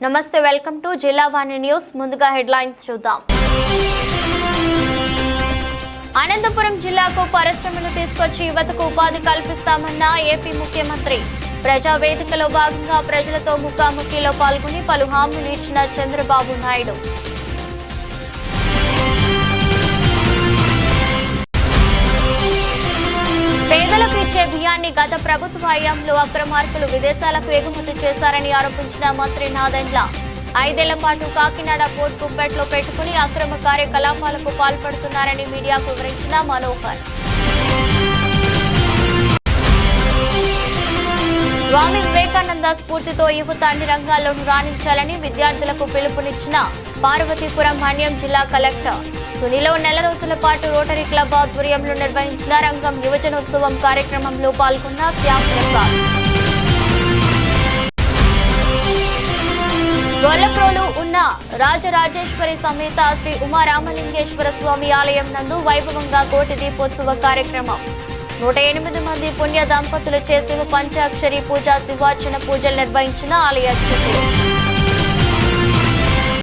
నమస్తే, welcome to జిల్లా వాణి news. ముందుగా హెడ్లైన్స్ చూద్దాం. అనంతపురం జిల్లాకు పరిశ్రమలు తీసుకొచ్చి యువతకు ఉపాధి కల్పిస్తామన్న ఏపీ ముఖ్యమంత్రి. ప్రజా వేదికలో భాగంగా ప్రజలతో ముఖాముఖిలో పాల్గొని పలు హామీలు ఇచ్చిన చంద్రబాబు నాయుడు. పేదలకు ఇచ్చే బియ్యాన్ని గత ప్రభుత్వ హయాంలో అక్రమార్కులు విదేశాలకు ఎగుమతి చేశారని ఆరోపించిన మంత్రి నాదెండ్ల. 5 ఏళ్ల పాటు కాకినాడ పోర్ట్ గుప్పెట్లో పెట్టుకుని అక్రమ కార్యకలాపాలకు పాల్పడుతున్నారని మీడియాకు వివరించిన మనోహర్. స్వామి వివేకానంద స్ఫూర్తితో యువత అన్ని రంగాల్లోనూ రాణించాలని విద్యార్థులకు పిలుపునిచ్చిన పార్వతీపురం మన్యం జిల్లా కలెక్టర్. తునిలో నెల రోజుల పాటు రోటరీ క్లబ్ ఆధ్వర్యంలో నిర్వహించిన రంగం యువజనోత్సవం కార్యక్రమంలో పాల్గొన్న శ్యామ్ ప్రసాద్. గొల్లప్రోలు ఉన్న రాజరాజేశ్వరి సమేత శ్రీ ఉమారామలింగేశ్వర స్వామి ఆలయం నందు వైభవంగా కోటి దీపోత్సవ కార్యక్రమం. 108 మంది పుణ్య దంపతులు చేసి పంచాక్షరి పూజ, శివార్చన పూజలు నిర్వహించిన ఆలయ అర్చకులు.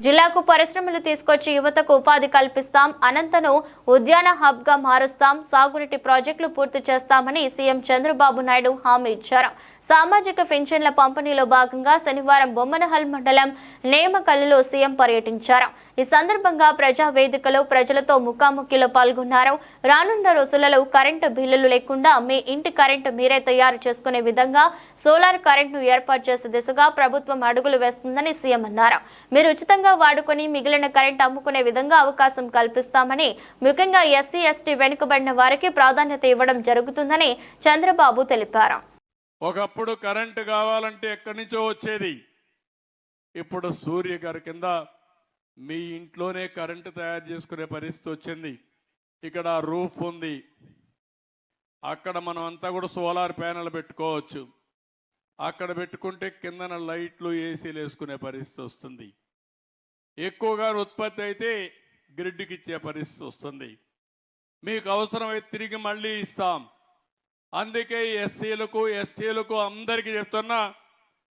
జిల్లాకు పరిశ్రమలు తీసుకొచ్చి యువతకు ఉపాధి కల్పిస్తాం, అనంతను ఉద్యాన హబ్ గా మారుస్తాం, సాగునీటి ప్రాజెక్టులు పూర్తి చేస్తామని సీఎం చంద్రబాబు నాయుడు హామీ ఇచ్చారు. సామాజిక పెన్షన్ల పంపిణీలో భాగంగా శనివారం బొమ్మనహల్ మండలం నేమకల్లులో సీఎం పర్యటించారు. ఈ సందర్భంగా ప్రజా వేదికలో ప్రజలతో ముఖాముఖిలో పాల్గొన్నారు. రానున్న రోజులలో కరెంటు బిల్లులు లేకుండా మీ ఇంటి కరెంటు మీరే తయారు చేసుకునే విధంగా సోలార్ కరెంట్ను ఏర్పాటు చేసే దిశగా ప్రభుత్వం అడుగులు వేస్తుందని సీఎం అన్నారు. మీరు ఉచితంగా వాడుకొని మిగిలిన కరెంట్ అమ్ముకునే విధంగా అవకాశం కల్పిస్తామని, ముఖ్యంగా ఎస్సీ ఎస్టీ వెనుకబడిన వారికి ప్రాధాన్యత ఇవ్వడం జరుగుతుందని చంద్రబాబు తెలిపారు. ఒకప్పుడు కరెంటు కావాలంటే ఎక్కడి నుంచో వచ్చేది. ఇప్పుడు సూర్య గారి కింద మీ ఇంట్లోనే కరెంటు తయారు చేసుకునే పరిస్థితి వచ్చింది. ఇక్కడ రూఫ్ ఉంది, అక్కడ మనం అంతా కూడా సోలార్ ప్యానెల్ పెట్టుకోవచ్చు. అక్కడ పెట్టుకుంటే కిందన లైట్లు ఏసీలు వేసుకునే పరిస్థితి వస్తుంది. ఎక్కువగా ఉత్పత్తి అయితే గ్రిడ్కి ఇచ్చే పరిస్థితి వస్తుంది. మీకు అవసరమైతే తిరిగి మళ్ళీ ఇస్తాం. అందుకే ఎస్సీలకు ఎస్టీలకు అందరికీ చెప్తున్నా,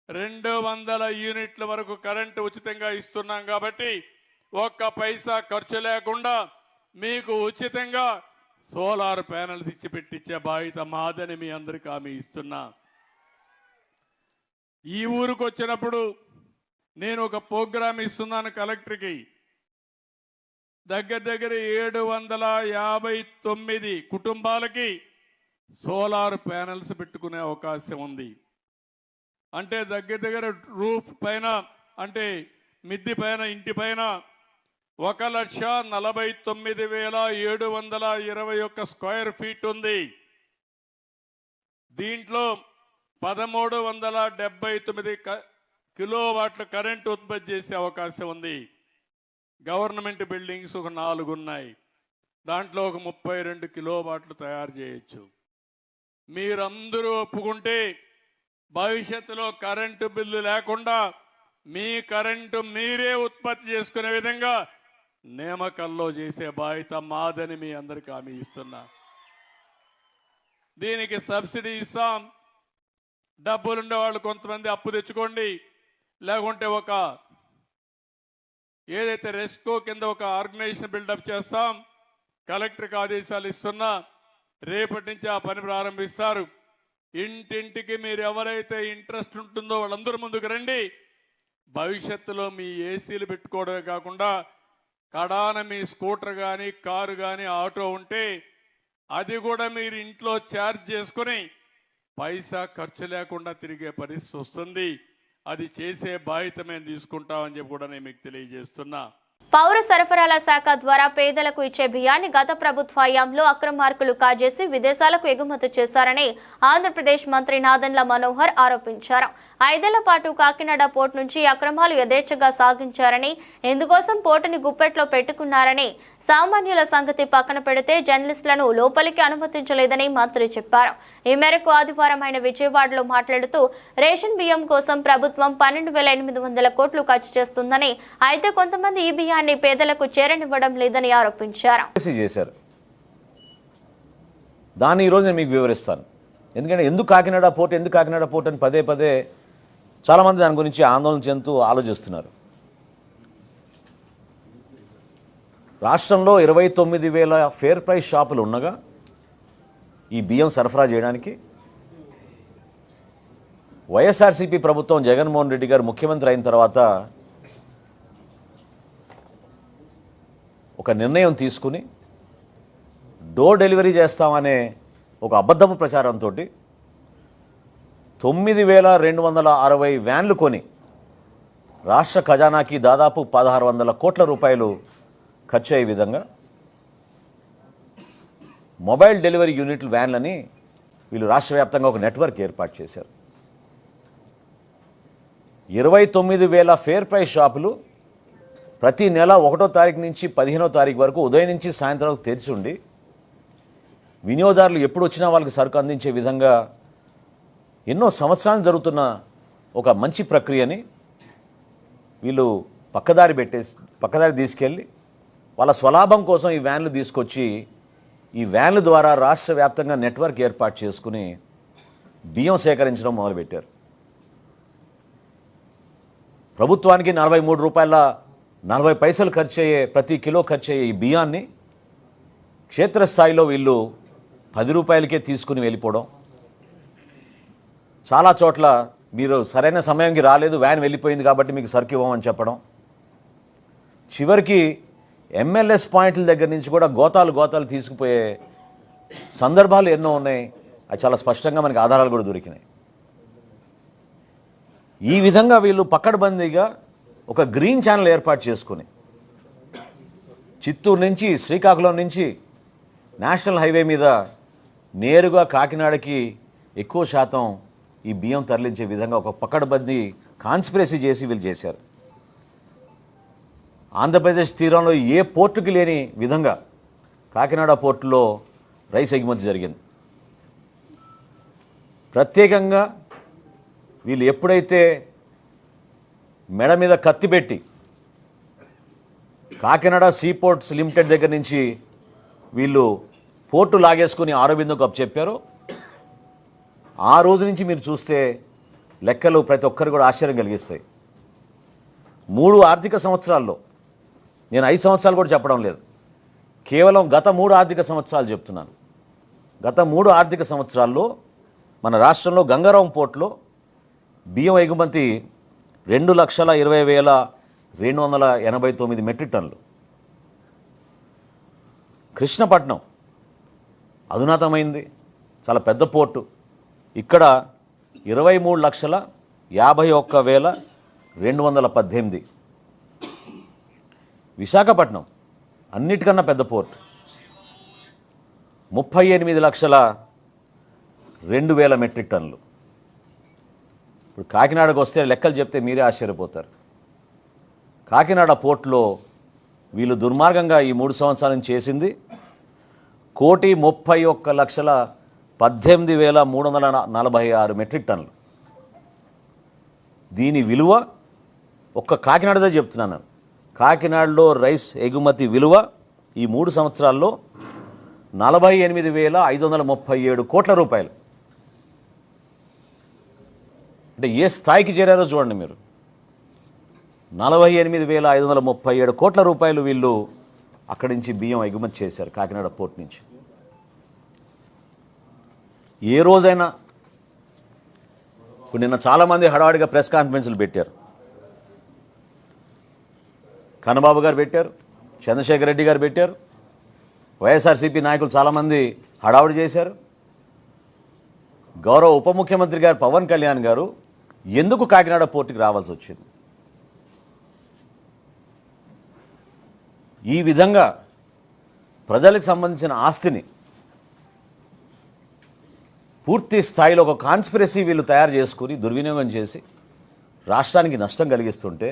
200 యూనిట్ల వరకు కరెంటు ఉచితంగా ఇస్తున్నాం. కాబట్టి ఒక్క పైసా ఖర్చు లేకుండా మీకు ఉచితంగా సోలార్ ప్యానెల్స్ ఇచ్చి పెట్టించే బాధ్యత మాదని మీ అందరికీ హామీ ఇస్తున్నా. ఈ ఊరికి వచ్చినప్పుడు నేను ఒక ప్రోగ్రాం ఇస్తున్నాను కలెక్టర్కి. దగ్గర 759 కుటుంబాలకి సోలార్ ప్యానెల్స్ పెట్టుకునే అవకాశం ఉంది. అంటే దగ్గర రూఫ్ పైన, అంటే మిద్ది పైన, ఇంటి పైన 1,49,721 స్క్వేర్ ఫీట్ ఉంది. దీంట్లో 1,379 కిలోవాట్ల కరెంటు ఉత్పత్తి చేసే అవకాశం ఉంది. గవర్నమెంట్ బిల్డింగ్స్ ఒక 4 ఉన్నాయి. దాంట్లో ఒక 32 కిలోవాట్లు తయారు చేయొచ్చు. మీరందరూ ఒప్పుకుంటే భవిష్యత్తులో కరెంటు బిల్లు లేకుండా మీ కరెంటు మీరే ఉత్పత్తి చేసుకునే విధంగా నేమకల్లో చేసే బాధ్యత మాదని మీ అందరికీ హామీ ఇస్తున్నా. దీనికి సబ్సిడీ ఇస్తాం. డబ్బులుండే వాళ్ళు కొంతమంది అప్పు తెచ్చుకోండి, లేకుంటే ఒక ఏదైతే రెస్కో కింద ఒక ఆర్గనైజేషన్ బిల్డప్ చేస్తాం. కలెక్టర్కి ఆదేశాలు ఇస్తున్నా, రేపటి నుంచి ఆ పని ప్రారంభిస్తారు. ఇంటింటికి మీరు ఎవరైతే ఇంట్రెస్ట్ ఉంటుందో వాళ్ళందరూ ముందుకు రండి. భవిష్యత్తులో మీ ఏసీలు పెట్టుకోవడమే కాకుండా కడాన మీ స్కూటర్ కానీ, కారు కానీ, ఆటో ఉంటే అది కూడా మీరు ఇంట్లో ఛార్జ్ చేసుకుని పైసా ఖర్చు లేకుండా తిరిగే పరిస్థితి వస్తుంది. అది చేసే బాధ్యత మేము తీసుకుంటామని చెప్పి కూడా నేను మీకు తెలియజేస్తున్నా. పౌర సరఫరాల శాఖ ద్వారా పేదలకు ఇచ్చే బియ్యాన్ని గత ప్రభుత్వ హయాంలో అక్రమార్కులు కాజేసి విదేశాలకు ఎగుమతి చేశారని ఆంధ్రప్రదేశ్ మంత్రి నాదెండ్ల మనోహర్ ఆరోపించారు. 5 ఏళ్ల పాటు కాకినాడ పోర్ట్ నుంచి అక్రమాలు యథేచ్ఛగా సాగించారని, ఇందుకోసం పోర్టుని గుప్పెట్లో పెట్టుకున్నారని, సామాన్యుల సంగతి పక్కన పెడితే జర్నలిస్టులను లోపలికి అనుమతించలేదని మంత్రి చెప్పారు. ఈ మేరకు ఆదివారం ఆయన విజయవాడలో మాట్లాడుతూ, రేషన్ బియ్యం కోసం ప్రభుత్వం 12,800 కోట్లు ఖర్చు చేస్తుందని, అయితే కొంతమంది ఈ బియ్యాన్ని పేదలకు చేరనివ్వడం లేదని ఆరోపించారు. దాన్ని ఈరోజు నేను మీకు వివరిస్తాను. ఎందుకంటే ఎందుకు కాకినాడ పోర్ట్ అని పదే చాలామంది దాని గురించి ఆందోళన చెందుతూ ఆలోచిస్తున్నారు. రాష్ట్రంలో 29,000 ఫేర్ ప్రైస్ షాపులు ఉండగా ఈ బియ్యం సరఫరా చేయడానికి వైఎస్ఆర్సీపీ ప్రభుత్వం జగన్మోహన్ రెడ్డి గారు ముఖ్యమంత్రి అయిన తర్వాత ఒక నిర్ణయం తీసుకుని డోర్ డెలివరీ చేస్తామనే ఒక అబద్ధపు ప్రచారంతో 9,260 వ్యాన్లు కొని రాష్ట్ర ఖజానాకి దాదాపు 1,600 కోట్ల రూపాయలు ఖర్చు అయ్యే విధంగా మొబైల్ డెలివరీ యూనిట్లు వ్యాన్లని వీళ్ళు రాష్ట్ర వ్యాప్తంగా ఒక నెట్వర్క్ ఏర్పాటు చేశారు. 29,000 ఫేర్ ప్రైస్ షాపులు ప్రతి నెల 1వ తారీఖు నుంచి 15వ తారీఖు వరకు ఉదయం నుంచి సాయంత్రం వరకు తెరిచి ఉండి వినియోగదారులు ఎప్పుడు వచ్చినా వాళ్ళకి సరుకు అందించే విధంగా ఎన్నో సంవత్సరాలు జరుగుతున్న ఒక మంచి ప్రక్రియని వీళ్ళు పక్కదారి తీసుకెళ్ళి వాళ్ళ స్వలాభం కోసం ఈ వ్యాన్లు తీసుకొచ్చి ఈ వ్యాన్ల ద్వారా రాష్ట్ర వ్యాప్తంగా నెట్వర్క్ ఏర్పాటు చేసుకుని బియ్యం సేకరించడం మొదలుపెట్టారు. ప్రభుత్వానికి 43 రూపాయల 40 పైసలు ఖర్చు అయ్యే ప్రతి కిలో ఖర్చు అయ్యే ఈ బియ్యాన్ని క్షేత్రస్థాయిలో వీళ్ళు 10 రూపాయలకే తీసుకుని వెళ్ళిపోవడం, చాలా చోట్ల మీరు సరైన సమయానికి రాలేదు, వ్యాన్ వెళ్ళిపోయింది కాబట్టి మీకు సరుకు ఇవ్వమని చెప్పడం, చివరికి ఎంఎల్ఎస్ పాయింట్ల దగ్గర నుంచి కూడా గోతాలు తీసుకుపోయే సందర్భాలు ఎన్నో ఉన్నాయి. అది చాలా స్పష్టంగా మనకి ఆధారాలు కూడా దొరికినాయి. ఈ విధంగా వీళ్ళు పక్కడబందీగా ఒక గ్రీన్ ఛానల్ ఏర్పాటు చేసుకుని చిత్తూరు నుంచి శ్రీకాకుళం నుంచి నేషనల్ హైవే మీద నేరుగా కాకినాడకి ఎక్కువ శాతం ఈ బియ్యం తరలించే విధంగా ఒక పక్కడబందీ కాన్స్పిరసీ చేసి వీళ్ళు చేశారు. ఆంధ్రప్రదేశ్ తీరంలో ఏ పోర్టుకి లేని విధంగా కాకినాడ పోర్టులో రైస్ ఎగుమతి జరిగింది. ప్రత్యేకంగా వీళ్ళు ఎప్పుడైతే మెడ మీద కత్తి పెట్టి కాకినాడ సీపోర్ట్స్ లిమిటెడ్ దగ్గర నుంచి వీళ్ళు పోర్టు లాగేసుకుని ఆరోబిందోకు అప్పచెప్పారో ఆ రోజు నుంచి మీరు చూస్తే లెక్కలు ప్రతి ఒక్కరు కూడా ఆశ్చర్యం కలిగిస్తాయి. 3 ఆర్థిక సంవత్సరాల్లో, నేను 5 సంవత్సరాలు కూడా చెప్పడం లేదు, కేవలం గత 3 ఆర్థిక సంవత్సరాలు చెప్తున్నాను. గత 3 ఆర్థిక సంవత్సరాల్లో మన రాష్ట్రంలో గంగారాం పోర్టులో బియ్యం ఎగుమతి 2,20,289 మెట్రిక్ టన్నులు. కృష్ణపట్నం అధునాతమైంది, చాలా పెద్ద పోర్టు, ఇక్కడ 23,51,218. విశాఖపట్నం అన్నిటికన్నా పెద్ద పోర్టు, 38,02,000 మెట్రిక్ టన్నులు. ఇప్పుడు కాకినాడకు వస్తే లెక్కలు చెప్తే మీరే ఆశ్చర్యపోతారు. కాకినాడ పోర్టులో వీళ్ళు దుర్మార్గంగా ఈ 3 సంవత్సరాల నుంచి చేసింది 1,31,18,346 మెట్రిక్ టన్నులు. దీని విలువ ఒక్క కాకినాడదే చెప్తున్నాను. కాకినాడలో రైస్ ఎగుమతి విలువ ఈ 3 సంవత్సరాల్లో 48,537 కోట్ల రూపాయలు. అంటే ఏ స్థాయికి చేరారో చూడండి మీరు. 48,537 కోట్ల రూపాయలు వీళ్ళు అక్కడి నుంచి బియ్యం ఎగుమతి చేశారు కాకినాడ పోర్ట్ నుంచి. ఏ రోజైనా ఇప్పుడు నిన్న చాలామంది హడావిడిగా ప్రెస్ కాన్ఫరెన్స్లు పెట్టారు. కన్నబాబు గారు పెట్టారు, చంద్రశేఖర్ రెడ్డి గారు పెట్టారు, వైఎస్ఆర్సీపీ నాయకులు చాలామంది హడావిడి చేశారు. గౌరవ ఉప ముఖ్యమంత్రి గారు పవన్ కళ్యాణ్ గారు ఎందుకు కాకినాడ పోర్టుకి రావాల్సి వచ్చింది? ఈ విధంగా ప్రజలకు సంబంధించిన ఆస్తిని పూర్తి స్థాయిలో ఒక కాన్స్పిరసీ వీళ్ళు తయారు చేసుకుని దుర్వినియోగం చేసి రాష్ట్రానికి నష్టం కలిగిస్తుంటే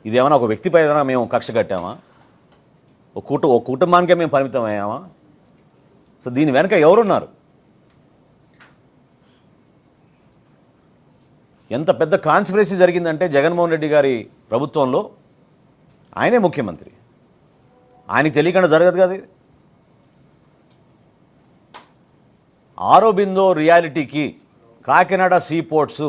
ఇదేమైనా ఒక వ్యక్తిపై మేము కక్ష కట్టామా? ఒక కుటుంబానికే మేము పరిమితం అయ్యామా? సో దీని వెనక ఎవరున్నారు? ఎంత పెద్ద కాన్స్పిరసీ జరిగిందంటే జగన్మోహన్ రెడ్డి గారి ప్రభుత్వంలో ఆయనే ముఖ్యమంత్రి, ఆయనకి తెలియకుండా జరగదు కదా. ఆరోబిందో రియాలిటీకి కాకినాడ సీ పోర్ట్స్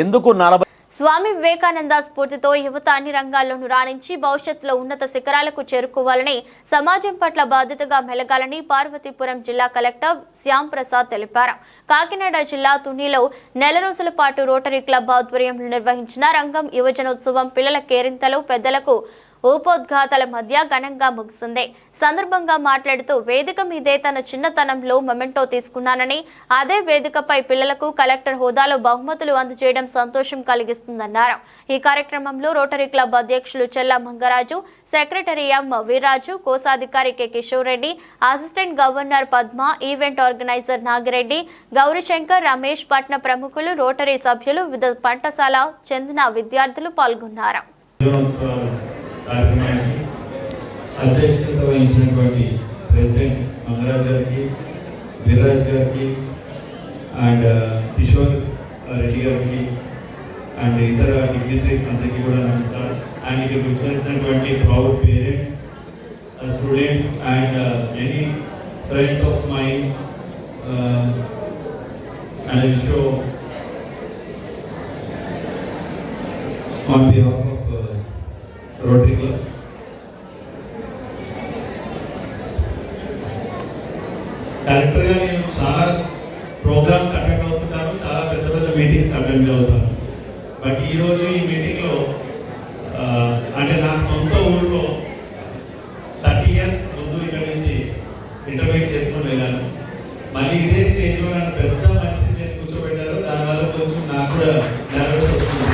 ఎందుకు 40 స్వామి వివేకానంద స్ఫూర్తితో యువత అన్ని రంగాల్లోనూ రాణించి భవిష్యత్తులో ఉన్నత శిఖరాలకు చేరుకోవాలని, సమాజం పట్ల బాధ్యతగా మెలగాలని పార్వతీపురం జిల్లా కలెక్టర్ శ్యామ్ ప్రసాద్ తెలిపారు. కాకినాడ జిల్లా తునిలో నెల రోజుల పాటు రోటరీ క్లబ్ ఆధ్వర్యంలో నిర్వహించిన రంగం యువజనోత్సవం పిల్లల కేరింతలు, పెద్దలకు ఊపోద్ఘాతాల మధ్య ఘనంగా ముగిసింది. సందర్భంగా మాట్లాడుతూ వేదిక మీదే తన చిన్నతనంలో మొమెంటో తీసుకున్నానని, అదే వేదికపై పిల్లలకు కలెక్టర్ హోదాలో బహుమతులు అందజేయడం సంతోషం కలిగిస్తుందన్నారు. ఈ కార్యక్రమంలో రోటరీ క్లబ్ అధ్యక్షులు చెల్ల మంగరాజు, సెక్రటరీ ఎం వీర్రాజు, కోశాధికారి K Kishore Reddy, assistant governor Padma, event organiser Nagireddy, Gowrishankar, Ramesh, పట్న ప్రముఖులు, రోటరీ సభ్యులు, వివిధ పంటశాల చెందిన విద్యార్థులు పాల్గొన్నారు. కార్యక్రమానికి అధ్యక్షత వహించినటువంటి ప్రెసిడెంట్ మంగరాజ్ గారికి, వీర్రాజ్ గారికి అండ్ కిషోర్ రెడ్డి గారికి అండ్ ఇతర డిగ్నిటరీస్ అందరికీ కూడా నమస్కారం. అండ్ ఇక్కడ వచ్చేసినటువంటి proud parents, students and many friends of mind and I show on behalf of Rotary club. కలెక్టర్గా నేను చాలా ప్రోగ్రామ్స్ అటెండ్ అవుతున్నాను, చాలా పెద్ద పెద్ద మీటింగ్స్ అటెండ్ అవుతాను. బట్ ఈరోజు ఈ మీటింగ్లో అంటే నా సొంత ఊళ్ళో 30 years ముందు ఇక్కడ నుంచి ఇంటర్వ్యూ చేసుకుని వెళ్ళాను. మళ్ళీ ఇదే స్టేజ్లో నన్ను పెద్ద మనిషిని చేసి కూర్చోబెట్టారు. దానివల్ల కొంచెం నాకు కూడా నర్వస్ వస్తుంది.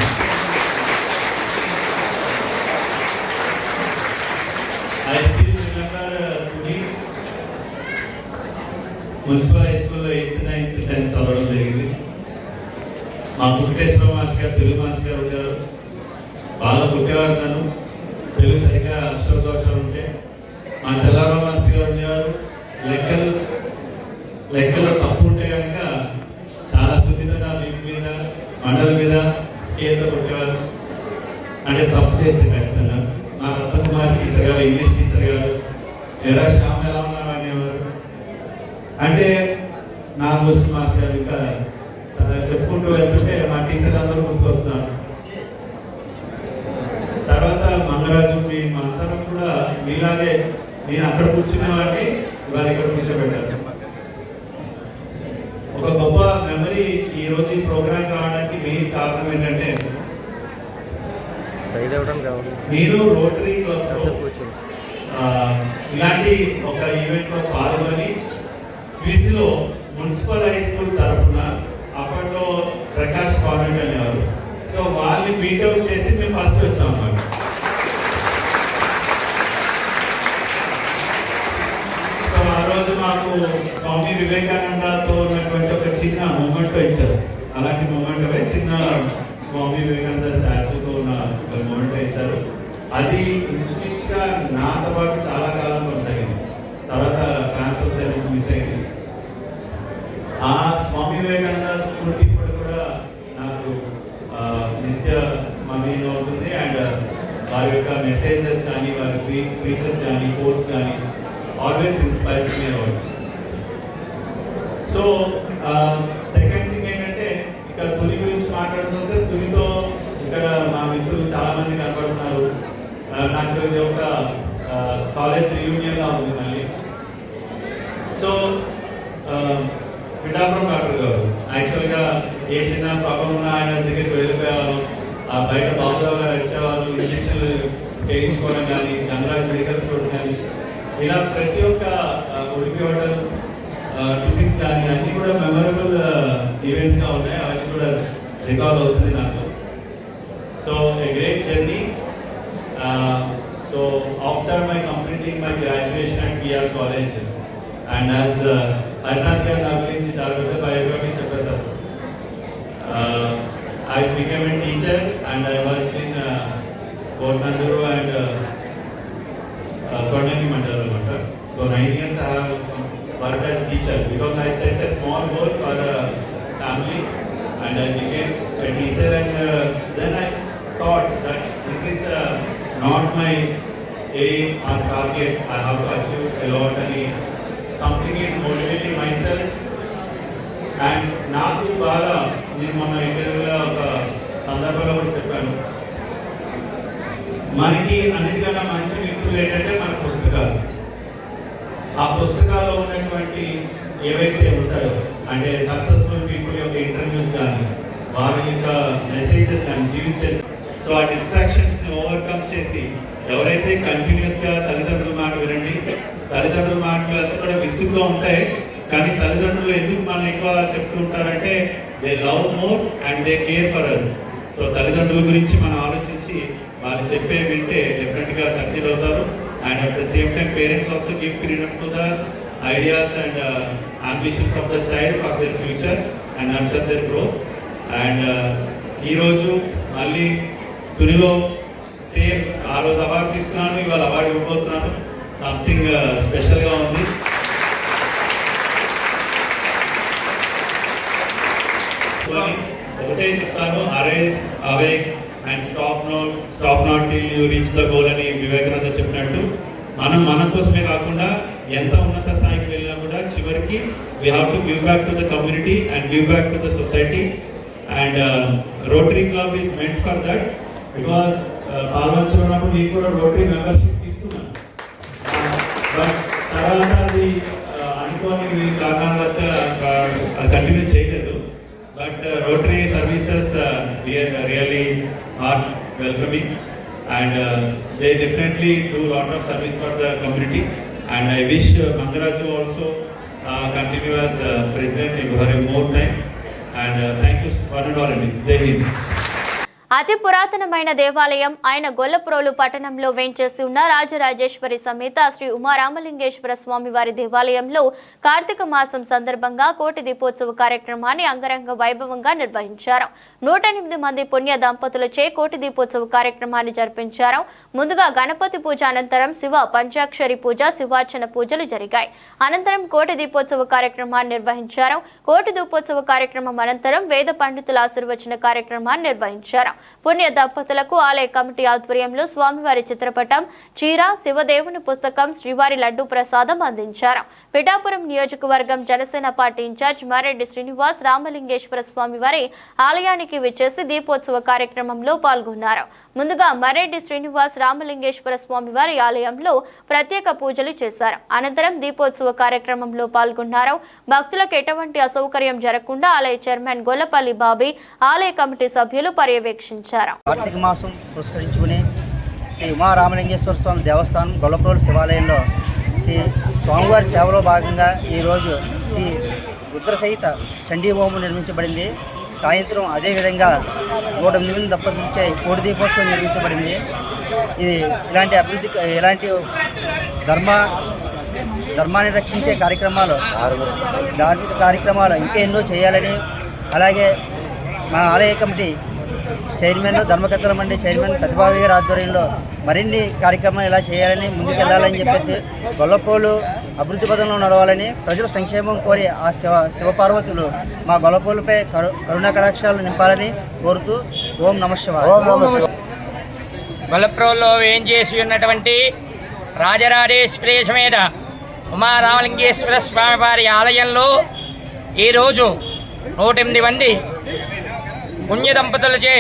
మున్సిపల్ హై స్కూల్లో 8th, 9th, 10th చదవడం జరిగింది. మా వెంకటేశ్వర మాస్టర్ గారు, తెలుగు మాస్టర్ గారు ఉండేవారు. బాగా కొట్టేవారు నన్ను, తెలుగు సరిగ్గా అక్షర దోషాలు ఉంటే. మా చెల్లారావు మాస్టర్ గారు ఉండేవారు. లెక్కల్లో తప్పు ఉంటే కనుక చాలా సున్నితంగా వీపు మీద, మండల మీద స్కేల్తో కొట్టేవారు. అంటే తప్పు చేస్తే ఖచ్చితంగా. మా రత్నకుమారి టీచర్ గారు, ఇంగ్లీష్ టీచర్ గారు, ఎరా శ్యామ్ ఎలా ఉన్నారు అనేవారు. అంటే నా దోస్తు మాస్టర్ గారు ఇంకా చెప్పుకుంటూ వెళ్తుంటే మా టీచర్ అందరూ గుర్తుకొస్తున్నారు. తర్వాత మంగరాజు, మా అందరం కూడా మీలాగే నేను అక్కడ కూర్చునే వాడిని ఇవాళ ఇక్కడ కూర్చోబెట్టారు. ఒక గొప్ప మెమరీ ఈ రోజు ఈ ప్రోగ్రామ్ రావడానికి మెయిన్ కారణం ఏంటంటే నేను రోటరీ క్లబ్ ఇలాంటి ఒక ఈవెంట్ లో పాల్గొని క్విజ్ లో మున్సిపల్ హై స్కూల్ తరఫున అప్పట్లో ప్రకాష్ కాన్వెంట్ అనేవారు. సో వాళ్ళని మీట్అవుట్ చేసి మేము ఫస్ట్ వచ్చాం అన్నమాట. సో ఆ రోజు మాకు స్వామి వివేకానందతో ఉన్నటువంటి ఒక చిన్న మూమెంట్ ఇచ్చారు. అలాంటి మూమెంట్ చిన్న స్వామి వివేకానంద స్టాచ్యూతో ఉన్న ఒక మూమెంట్ ఇచ్చారు. అది ఇంచుమించుగా నాతో పాటు చాలా కాలం కొనసాగింది. తర్వాత ట్రాన్స్ఫర్ సైడ్ మిస్ అయింది. ఆ స్వామి వివేకానంద స్ఫూర్తి ఇప్పుడు కూడా నాకు నిత్య స్మరణీయంగా ఉంటుంది. అండ్ వారి యొక్క మెసేజెస్ కానీ, వారి ప్రీచర్స్ కానీ, కోర్స్ కానీ ఆల్వేస్ ఇన్స్పైర్స్ మీ అవ్వదు. సో సెకండ్ థింగ్ ఏంటంటే ఇక్కడ తుని గురించి మాట్లాడాల్సి వస్తే, తునితో ఇక్కడ మా మిత్రులు చాలా మంది కనపడుతున్నారు. నాకు ఇది ఒక కాలేజ్ రీయూనియన్ లా ఉంది మళ్ళీ. సో పిఠాపురం డాక్టర్ గారు యాక్చువల్గా ఏ చిన్న ప్రాబ్లం ఉన్నా ఆయన దగ్గరికి వెళ్ళిపోయేవారు. బయట బాబురావు గారు వచ్చేవారు, ఇంజక్షన్లు చేయించుకోవడం కానీ, గంగరాజ్ మెడికల్ స్టోర్స్ కానీ, ఇలా ప్రతి ఒక్క ఉడిపి హోటల్ టిఫిన్స్ కానీ అన్నీ కూడా మెమరబుల్ ఈవెంట్స్గా ఉన్నాయి. అవన్నీ కూడా రికాల్ అవుతుంది నాకు. So a great journey. So after my completing my graduation at PR College and as Arnath garu na gurinchi chaala pedda biography cheppasaru. I became a teacher and I worked in Kottanduru and Kondangi Mandal anamata. So 9 years I have worked as teacher because I set a small goal for a family and I became a teacher. And then I thought that this is not my aim or target. I have to achieve a lot and something is motivating myself. And నాకు బాగా నేను మొన్న ఇంటర్వ్యూలో ఒక సందర్భంలో కూడా చెప్పాను. మనకి అన్నిటికన్నా మంచి మిత్రులు ఏంటంటే మన పుస్తకాలు. ఆ పుస్తకాల్లో ఉన్నటువంటి ఏవైతే ఉంటాయో అంటే సక్సెస్ఫుల్ పీపుల్ యొక్క ఇంటర్వ్యూస్ కానీ వారి యొక్క మెసేజెస్ కానీ జీవించే సో ఆ డిస్ట్రాక్షన్స్ ని ఓవర్కమ్ చేసి ఎవరైతే కంటిన్యూస్ గా తల్లిదండ్రుల మాట వినండి, తల్లిదండ్రుల మాటలు అంతా కూడా విసుగ్గా ఉంటాయి, కానీ తల్లిదండ్రులు ఎందుకు మనల్ని ఎక్కువ చెప్తూ ఉంటారంటే they love more and they care for us. So తల్లిదండ్రుల గురించి మనం ఆలోచించి వాళ్ళు చెప్పే వింటే డెఫినెట్ గా సక్సీడ్ అవుతారు. And at the same time parents also give freedom to the ideas and ambitions of the child for their future and nurture their growth. And ఈరోజు మళ్ళీ తునిలో సేమ్ ఆ రోజు అవార్డు తీసుకున్నాను, ఇవాళ అవార్డు ఇవ్వబోతున్నాను. సంథింగ్ స్పెషల్గా ఉంది. ఒకటే చెప్తాను, arise awake and stop not till you reach the goal అని వివేకానంద చెప్పినట్టు మనం మన కోసమే కాకుండా ఎంత ఉన్నత స్థాయికి వెళ్ళినా కూడా చివరికి we have to give back to the community and give back to the society. And Rotary club is meant for that. Because పాల్వంచలో ఉన్నప్పుడు నేను కూడా రోటరీ మెంబర్షిప్ తీసుకున్నాను, బట్ తర్వాత అది అనుకోని కారణాల వల్ల కంటిన్యూ చేయలేదు. But Rotary services really are welcoming and they definitely do a lot of service for the community. And I wish Mangaraju also continue as president for a more time. And thank you one and all. Jai Hind. అతి పురాతనమైన దేవాలయం ఆయన గొల్లప్రోలు పట్టణంలో వేంచేసి ఉన్న రాజరాజేశ్వరి సమేత శ్రీ ఉమారామలింగేశ్వర స్వామి వారి దేవాలయంలో కార్తీక మాసం సందర్భంగా కోటి దీపోత్సవ కార్యక్రమాన్ని అంగరంగ వైభవంగా నిర్వహించారు. 108 మంది పుణ్య దంపతులచే కోటి దీపోత్సవ కార్యక్రమాన్ని జరిపించారు. ముందుగా గణపతి పూజ అనంతరం శివ పంచాక్షరి పూజ, శివార్చన పూజలు జరిగాయి. అనంతరం కోటి దీపోత్సవ కార్యక్రమాన్ని నిర్వహించారు. కోటి దీపోత్సవ కార్యక్రమం అనంతరం వేద పండితుల ఆశీర్వచన కార్యక్రమాన్ని నిర్వహించారు. పుణ్య దంపతులకు ఆలయ కమిటీ ఆధ్వర్యంలో స్వామివారి చిత్రపటం, చీర, శివదేవుని పుస్తకం, శ్రీవారి లడ్డు ప్రసాదం అందించారు. పిఠాపురం నియోజకవర్గం జనసేన పార్టీ ఇన్ఛార్జ్ మారెడ్డి శ్రీనివాస్ రామలింగేశ్వర స్వామివారి ఆలయానికి విచ్చేసి దీపోత్సవ కార్యక్రమంలో పాల్గొన్నారు. ముందుగా మారెడ్డి శ్రీనివాస్ రామలింగేశ్వర స్వామివారి ఆలయంలో ప్రత్యేక పూజలు చేశారు. అనంతరం దీపోత్సవ కార్యక్రమంలో పాల్గొన్నారు. భక్తులకు ఎటువంటి అసౌకర్యం జరగకుండా ఆలయ చైర్మన్ గొల్లపల్లి బాబీ, ఆలయ కమిటీ సభ్యులు పర్యవేక్షించారు. కార్తీక మాసం పురస్కరించుకుని శ్రీ ఉమారామలింగేశ్వర స్వామి దేవస్థానం గొల్లప్రోలు శివాలయంలో శ్రీ స్వామివారి సేవలో భాగంగా ఈరోజు శ్రీ రుద్రసహిత చండీ హోమం నిర్మించబడింది. సాయంత్రం అదేవిధంగా 108 దంపతులచే కోటి దీపోత్సవం నిర్మించబడింది. ఇది ఇలాంటి ధర్మాన్ని రక్షించే కార్యక్రమాలు, ధార్మిక కార్యక్రమాలు ఇంకా ఎన్నో చేయాలని, అలాగే మా ఆలయ కమిటీ చైర్మన్, ధర్మకర్తల మండలి చైర్మన్ పెద్దబాబు గారి ఆధ్వర్యంలో మరిన్ని కార్యక్రమాలు ఇలా చేయాలని, ముందుకెళ్లాలని చెప్పేసి గొల్లప్రోలు అభివృద్ధి పదంలో నడవాలని, ప్రజల సంక్షేమం కోరి ఆ శివపార్వతులు మా గొల్లప్రోలుపై కరుణా కటాక్షాలు నింపాలని కోరుతూ ఓం నమః శివాయ. గొల్లప్రోలులో వేంచేసి ఉన్నటువంటి రాజరాజేశ్వరి సమేత ఉమారామలింగేశ్వర స్వామివారి ఆలయంలో ఈరోజు 108 మంది పుణ్య దంపతులచే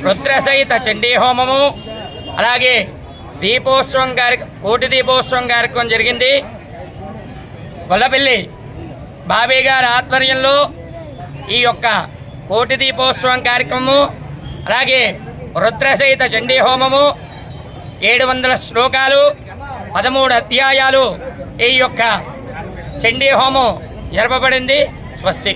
రుద్రసహిత చండీ హోమము, అలాగే దీపోత్సవం కోటి దీపోత్సవం కార్యక్రమం జరిగింది. గొల్లపల్లి బాబీ గారి ఆధ్వర్యంలో ఈ యొక్క కోటి దీపోత్సవం కార్యక్రమము, అలాగే రుద్రసహిత చండీ హోమము, 700 శ్లోకాలు, 13 అధ్యాయాలు ఈ యొక్క చండీ హోమం జరపబడింది. స్వస్తి.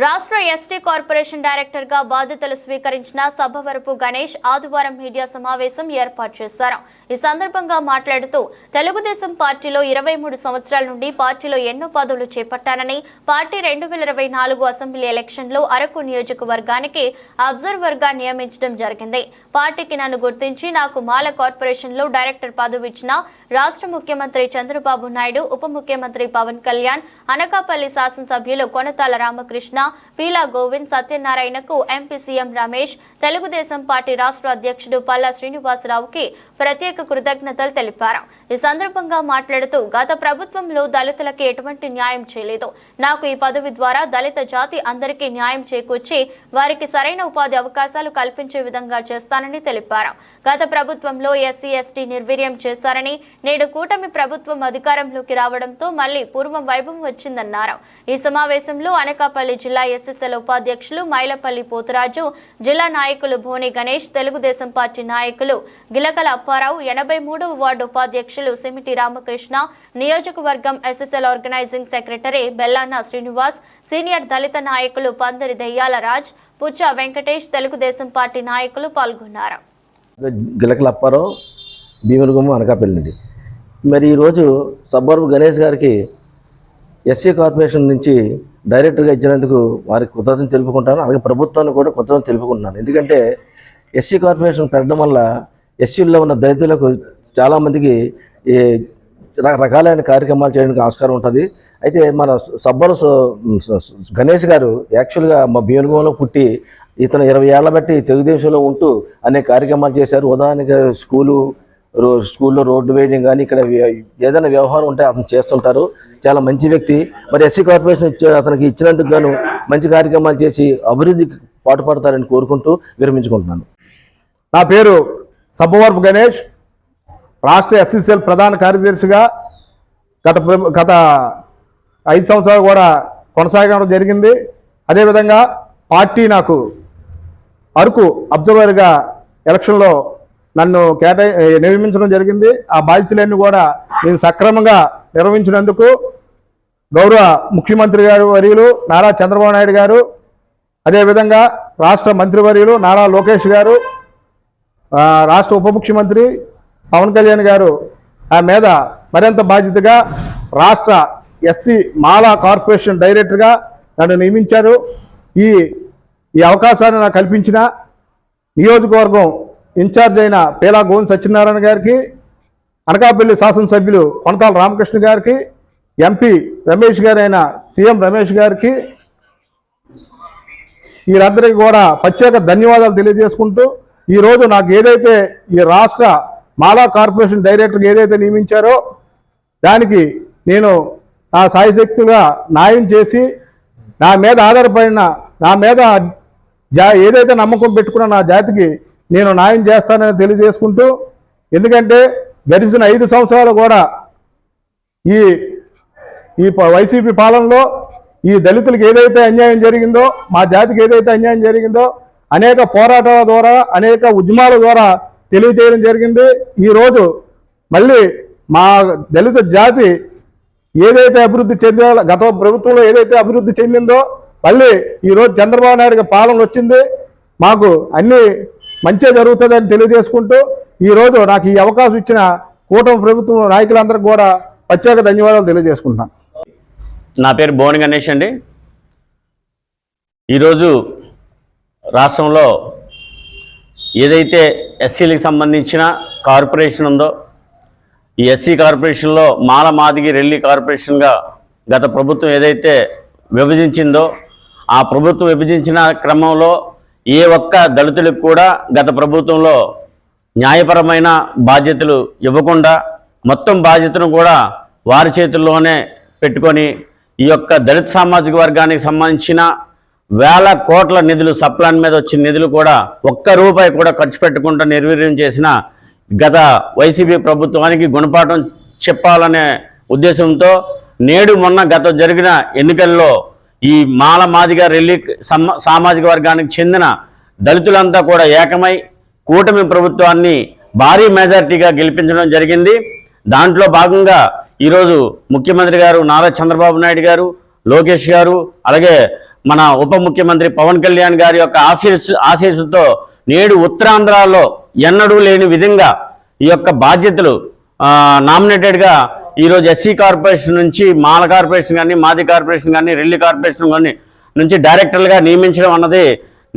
రాష్ట్ర ఎస్టీ కార్పొరేషన్ డైరెక్టర్ గా బాధ్యతలు స్వీకరించిన సభవరపు గణేష్ ఆదివారం మీడియా సమావేశం ఏర్పాటు చేశారు. ఈ సందర్భంగా మాట్లాడుతూ తెలుగుదేశం పార్టీలో 23 సంవత్సరాల నుండి పార్టీలో ఎన్నో పదవులు చేపట్టానని, పార్టీ 2024 అసెంబ్లీ ఎలక్షన్ లో అరకు నియోజకవర్గానికి అబ్జర్వర్ గా నియమించడం జరిగింది. పార్టీకి నన్ను గుర్తించి నాకు మాల కార్పొరేషన్ లో డైరెక్టర్ పదవి ఇచ్చిన రాష్ట్ర ముఖ్యమంత్రి చంద్రబాబు నాయుడు, ఉప ముఖ్యమంత్రి పవన్ కళ్యాణ్, అనకాపల్లి శాసనసభ్యులు కొనతాల రామకృష్ణ, పీలా గోవింద్ సత్యనారాయణకు MP CM Ramesh, Telugu Desam party రాష్ట్ర అధ్యక్షుడు పల్లా శ్రీనివాసరావుకి ప్రత్యేక కృతజ్ఞతలు తెలిపారు. ఈ సందర్భంగా మాట్లాడుతూ గత ప్రభుత్వంలో దళితులకి ఎటువంటి న్యాయం చేయలేదు. నాకు ఈ పదవి ద్వారా దళిత జాతి అందరికీ న్యాయం చేకూర్చి వారికి సరైన ఉపాధి అవకాశాలు కల్పించే విధంగా చేస్తానని తెలిపారు. గత ప్రభుత్వంలో ఎస్సీ ఎస్టీ నిర్వీర్యం చేశారని, నేడు కూటమి ప్రభుత్వం అధికారంలోకి రావడంతో మళ్లీ పూర్వం వైభవం వచ్చిందన్నారు. ఈ సమావేశంలో అనకాపల్లి జిల్లా ఎస్ఎస్ఎల్ ఉపాధ్యక్షులు మైలపల్లి పోతురాజు, జిల్లా నాయకులు భోని గణేష్, తెలుగుదేశం పార్టీ నాయకులు గిలకల అప్పారావు, 83వ వార్డు ఉపాధ్యక్షులు సిమిటి రామకృష్ణ, నియోజకవర్గం SSL organising secretary Bellana Srinivas, senior దళిత నాయకులు పందిరి దెయ్యాల రాజ్, పుచ్చ వెంకటేష్, తెలుగుదేశం పార్టీ నాయకులు పాల్గొన్నారు. గిలకల అప్పారావు, భీములగుమ్మ, అనకాపల్లి నుండి. మరి ఈరోజు సబ్బవరపు గణేష్ గారికి ఎస్సీ కార్పొరేషన్ నుంచి డైరెక్టర్గా ఇచ్చినందుకు వారికి కృతజ్ఞతలు తెలుపుకుంటాను. అలాగే ప్రభుత్వాన్ని కూడా కృతజ్ఞతలు తెలుపుకుంటున్నాను. ఎందుకంటే ఎస్సీ కార్పొరేషన్ పెట్టడం వల్ల ఎస్సీల్లో ఉన్న దళితులకు చాలామందికి రకరకాలైన కార్యక్రమాలు చేయడానికి ఆస్కారం ఉంటుంది. అయితే మన సబ్బవరపు గణేష్ గారు యాక్చువల్గా మా భీములగుమ్మలో పుట్టి ఇతను 20 ఏళ్ల బట్టి తెలుగుదేశంలో ఉంటూ అనేక కార్యక్రమాలు చేశారు. ఉదాహరణగా స్కూల్లో రోడ్డు వేయడం కానీ, ఇక్కడ ఏదైనా వ్యవహారం ఉంటే అతను చేస్తుంటారు. చాలా మంచి వ్యక్తి. మరి ఎస్సీ కార్పొరేషన్ అతనికి ఇచ్చినందుకు గాను మంచి కార్యక్రమాలు చేసి అభివృద్ధికి పాటుపడతారని కోరుకుంటూ విరమించుకుంటున్నాను. నా పేరు సబ్బవరపు గణేష్, రాష్ట్ర ఎస్సీసీఎల్ ప్రధాన కార్యదర్శిగా గత 5 సంవత్సరాలు కూడా కొనసాగడం జరిగింది. అదేవిధంగా పార్టీ నాకు అరకు అబ్జర్వర్గా ఎలక్షన్లో నన్ను నియమించడం జరిగింది. ఆ బాధ్యతలన్నీ కూడా నేను సక్రమంగా నిర్వహించినందుకు గౌరవ ముఖ్యమంత్రి గారు వర్యులు నారా చంద్రబాబు నాయుడు గారు, అదేవిధంగా రాష్ట్ర మంత్రివర్యులు నారా లోకేష్ గారు, రాష్ట్ర ఉప ముఖ్యమంత్రి పవన్ కళ్యాణ్ గారు ఆ మీద మరింత బాధ్యతగా రాష్ట్ర ఎస్సీ మాలా కార్పొరేషన్ డైరెక్టర్గా నన్ను నియమించారు. ఈ అవకాశాన్ని నాకు కల్పించిన నియోజకవర్గం ఇన్ఛార్జ్ అయిన పీలా గోవింద్ సత్యనారాయణ గారికి, అనకాపల్లి శాసనసభ్యులు కొనతాల రామకృష్ణ గారికి, ఎంపీ రమేష్ గారైన సీఎం రమేష్ గారికి, వీరందరికీ కూడా ప్రత్యేక ధన్యవాదాలు తెలియజేసుకుంటూ, ఈరోజు నాకు ఏదైతే ఈ రాష్ట్ర మాలా కార్పొరేషన్ డైరెక్టర్గా ఏదైతే నియమించారో దానికి నేను నా సాయశక్తిగా న్యాయం చేసి నా మీద ఆధారపడిన, నా మీద ఏదైతే నమ్మకం పెట్టుకున్న నా జాతికి నేను న్యాయం చేస్తానని తెలియజేసుకుంటూ, ఎందుకంటే గడిచిన 5 సంవత్సరాలు కూడా ఈ వైసీపీ పాలనలో ఈ దళితులకు ఏదైతే అన్యాయం జరిగిందో, మా జాతికి ఏదైతే అన్యాయం జరిగిందో అనేక పోరాటాల ద్వారా, అనేక ఉద్యమాల ద్వారా తెలియజేయడం జరిగింది. ఈరోజు మళ్ళీ మా దళిత జాతి ఏదైతే అభివృద్ధి చెందాలో, గత ప్రభుత్వంలో ఏదైతే అభివృద్ధి చెందిందో మళ్ళీ ఈరోజు చంద్రబాబు నాయుడు గారి పాలన వచ్చింది. మాకు అన్ని మంచిగా జరుగుతుందని తెలియజేసుకుంటూ, ఈరోజు నాకు ఈ అవకాశం ఇచ్చిన కూటమి ప్రభుత్వం నాయకులందరికీ కూడా ప్రత్యేక ధన్యవాదాలు తెలియజేసుకుంటున్నాను. నా పేరు భోని గణేష్ అండి. ఈరోజు రాష్ట్రంలో ఏదైతే ఎస్సీలకు సంబంధించిన కార్పొరేషన్ ఉందో, ఈ ఎస్సీ కార్పొరేషన్లో మాల మాదిగి రెల్లి కార్పొరేషన్గా గత ప్రభుత్వం ఏదైతే విభజించిందో, ఆ ప్రభుత్వం విభజించిన క్రమంలో ఏ ఒక్క దళితులకు కూడా గత ప్రభుత్వంలో న్యాయపరమైన బాధ్యతలు ఇవ్వకుండా మొత్తం బాధ్యతను కూడా వారి చేతుల్లోనే పెట్టుకొని ఈ యొక్క దళిత సామాజిక వర్గానికి సంబంధించిన వేల కోట్ల నిధులు, సప్లాన్ మీద వచ్చిన నిధులు కూడా ఒక్క రూపాయి కూడా ఖర్చు పెట్టకుండా నిర్వీర్యం చేసిన గత వైసీపీ ప్రభుత్వానికి గుణపాఠం చెప్పాలనే ఉద్దేశంతో నేడు మొన్న గత జరిగిన ఎన్నికల్లో ఈ మాల మాదిగ రెల్లి సామాజిక వర్గానికి చెందిన దళితులంతా కూడా ఏకమై కూటమి ప్రభుత్వాన్ని భారీ మెజార్టీగా గెలిపించడం జరిగింది. దాంట్లో భాగంగా ఈరోజు ముఖ్యమంత్రి గారు నారా చంద్రబాబు నాయుడు గారు, లోకేష్ గారు, అలాగే మన ఉప ముఖ్యమంత్రి పవన్ కళ్యాణ్ గారి యొక్క ఆశీస్సుతో నేడు ఉత్తరాంధ్రలో ఎన్నడూ లేని విధంగా ఈ యొక్క బాధ్యతలు నామినేటెడ్గా ఈరోజు ఎస్సీ కార్పొరేషన్ నుంచి మాల కార్పొరేషన్ కానీ, మాది కార్పొరేషన్ కానీ, రెల్లి కార్పొరేషన్ కానీ నుంచి డైరెక్టర్లుగా నియమించడం అన్నది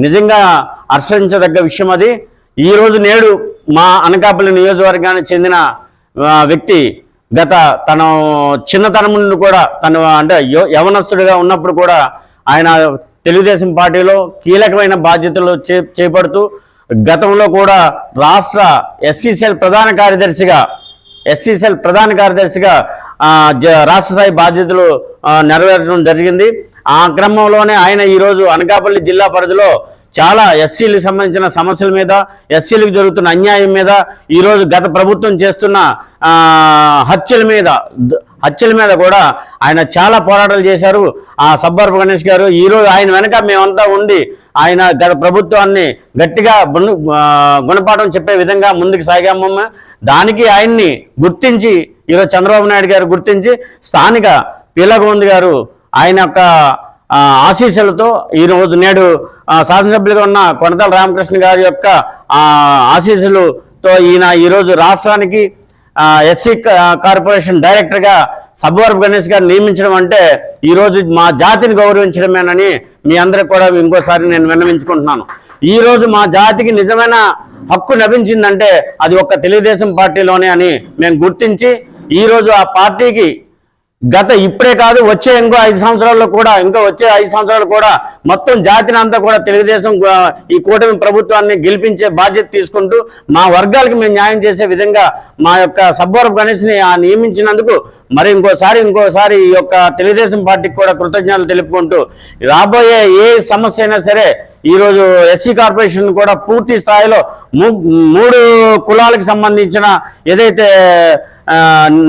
నిజంగా హర్షించదగ్గ విషయం. అది ఈరోజు నేడు మా అనకాపల్లి నియోజకవర్గానికి చెందిన వ్యక్తి గత తన చిన్నతనం నుండి కూడా తను అంటే యవనస్తుడిగా ఉన్నప్పుడు కూడా ఆయన తెలుగుదేశం పార్టీలో కీలకమైన బాధ్యతలు చేపడుతూ గతంలో కూడా రాష్ట్ర ఎస్సీసెల్ ప్రధాన కార్యదర్శిగా రాష్ట్ర స్థాయి బాధ్యతలు నెరవేర్చడం జరిగింది. ఆ క్రమంలోనే ఆయన ఈరోజు అనకాపల్లి జిల్లా పరిధిలో చాలా ఎస్సీలకు సంబంధించిన సమస్యల మీద, ఎస్సీలకు జరుగుతున్న అన్యాయం మీద, ఈరోజు గత ప్రభుత్వం చేస్తున్న హత్యల మీద కూడా ఆయన చాలా పోరాటాలు చేశారు. ఆ సబ్బవరపు గణేష్ గారు ఈరోజు ఆయన వెనక మేమంతా ఉండి ఆయన గత ప్రభుత్వాన్ని గట్టిగా గుణపాఠం చెప్పే విధంగా ముందుకు సాగాము. దానికి ఆయన్ని గుర్తించి ఈరోజు చంద్రబాబు నాయుడు గారు గుర్తించి స్థానిక పీలగోవింద్ గారు ఆయన యొక్క ఆశీస్సులతో ఈరోజు నేడు శాసనసభ్యులుగా ఉన్న కొనతాల రామకృష్ణ గారి యొక్క ఆశీస్సులతో ఈరోజు రాష్ట్రానికి ఎస్సీ కార్పొరేషన్ డైరెక్టర్గా సబ్బవరపు గణేష్ గారు నియమించడం అంటే ఈరోజు మా జాతిని గౌరవించడమేనని మీ అందరికి కూడా ఇంకోసారి నేను విన్నవించుకుంటున్నాను. ఈరోజు మా జాతికి నిజమైన హక్కు లభించిందంటే అది ఒక్క తెలుగుదేశం పార్టీలోనే అని మేము గుర్తించి ఈరోజు ఆ పార్టీకి ఇప్పుడే కాదు వచ్చే ఇంకో 5 సంవత్సరాల్లో కూడా వచ్చే 5 సంవత్సరాలు కూడా మొత్తం జాతిని అంతా కూడా తెలుగుదేశం ఈ కూటమి ప్రభుత్వాన్ని గెలిపించే బాధ్యత తీసుకుంటూ మా వర్గాలకు మేము న్యాయం చేసే విధంగా మా యొక్క సబ్బవరపు గణేష్ని నియమించినందుకు మరి ఇంకోసారి ఈ యొక్క తెలుగుదేశం పార్టీకి కూడా కృతజ్ఞతలు తెలుపుకుంటూ రాబోయే ఏ సమస్య అయినా సరే ఈరోజు ఎస్సీ కార్పొరేషన్ కూడా పూర్తి స్థాయిలో 3 కులాలకు సంబంధించిన ఏదైతే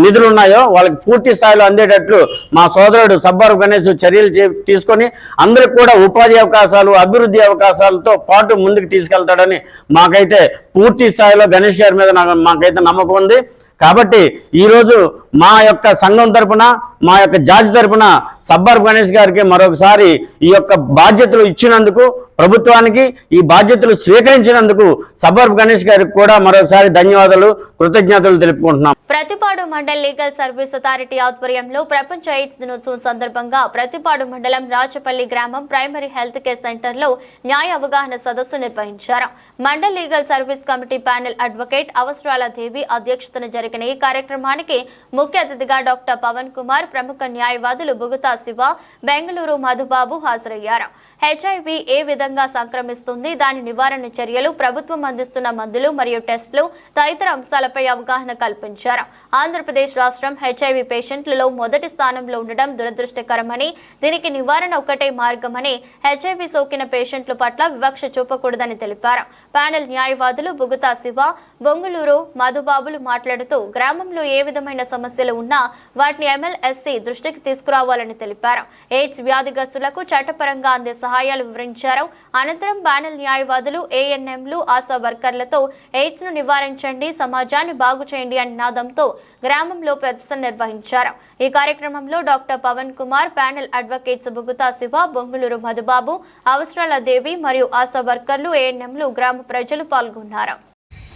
నిధులు ఉన్నాయో వాళ్ళకి పూర్తి స్థాయిలో అందేటట్లు మా సోదరుడు సబ్బవరపు గణేష్ చర్యలు తీసుకొని అందరికి కూడా ఉపాధి అవకాశాలు, అభివృద్ధి అవకాశాలతో పాటు ముందుకు తీసుకెళ్తాడని మాకైతే పూర్తి స్థాయిలో గణేష్ గారి మీద మాకైతే నమ్మకం ఉంది. కాబట్టి ఈరోజు మా యొక్క సంఘం తరపున, మా యొక్క జాతి తరపున సబ్బవరపు గణేష్ గారికి మరొకసారి ఈ యొక్క బాధ్యతలు ఇచ్చినందుకు, ప్రభుత్వానికి ఈ బాధ్యతలు స్వీకరించినందుకు సబ్బవరపు గణేష్ గారికి కూడా మరొకసారి ధన్యవాదాలు, కృతజ్ఞతలు తెలుపుకుంటున్నాం. Prathipadu mandal legal service authority ఆధ్వర్యంలో ప్రపంచ ఎయిడ్స్ దినోత్సవం సందర్భంగా ప్రతిపాడు మండలం రాచపల్లి గ్రామం ప్రైమరీ హెల్త్ కేర్ సెంటర్లో న్యాయ అవగాహన సదస్సు నిర్వహించారు. Mandal legal service committee panel advocate అవసరాల దేవి అధ్యక్షతన జరిగిన ఈ కార్యక్రమానికి ముఖ్య అతిథిగా డాక్టర్ పవన్ కుమార్, ప్రముఖ న్యాయవాదులు బుగుతా శివ, బెంగళూరు మధుబాబు హాజరయ్యారు. హెచ్ఐవి ఏ విధంగా సంక్రమిస్తుంది, దాని నివారణ చర్యలు, ప్రభుత్వం అందిస్తున్న మందులు మరియు టెస్టులు తదితర అంశాలపై అవగాహన కల్పించారు. ఆంధ్రప్రదేశ్ రాష్ట్రం హెచ్ఐవి పేషెంట్లలో మొదటి స్థానంలో ఉండడం దురదృష్టకరమని, దీనికి నివారణ ఒకటే మార్గమని, హెచ్ఐవి సోకిన పేషెంట్ల పట్ల వివక్ష చూపకూడదని తెలిపారు. ప్యానెల్ న్యాయవాదులు బుగుతా శివ, బొంగుళూరు మధుబాబులు మాట్లాడుతూ గ్రామంలో ఏ విధమైన సమస్యలు ఉన్నా వాటిని MLSC దృష్టికి తీసుకురావాలని తెలిపారు. ఎయిడ్స్ వ్యాధిగ్రస్తులకు చట్టపరంగా అందే సహాయాలు వివరించారు. అనంతరం ప్యానెల్ న్యాయవాదులు, ANMలు, ఆశా వర్కర్లతో ఎయిడ్స్ ను నివారించండి, సమాజాన్ని బాగు చేయండి అనే నాదంతో గ్రామంలో ప్రదర్శన నిర్వహించారు. ఈ కార్యక్రమంలో doctor Pawan Kumar, panel advocates Buguta Siva, Bonguluru Madhubabu, Avasarala Devi మరియు ఆశా వర్కర్లు, ANMలు, గ్రామ ప్రజలు పాల్గొన్నారు.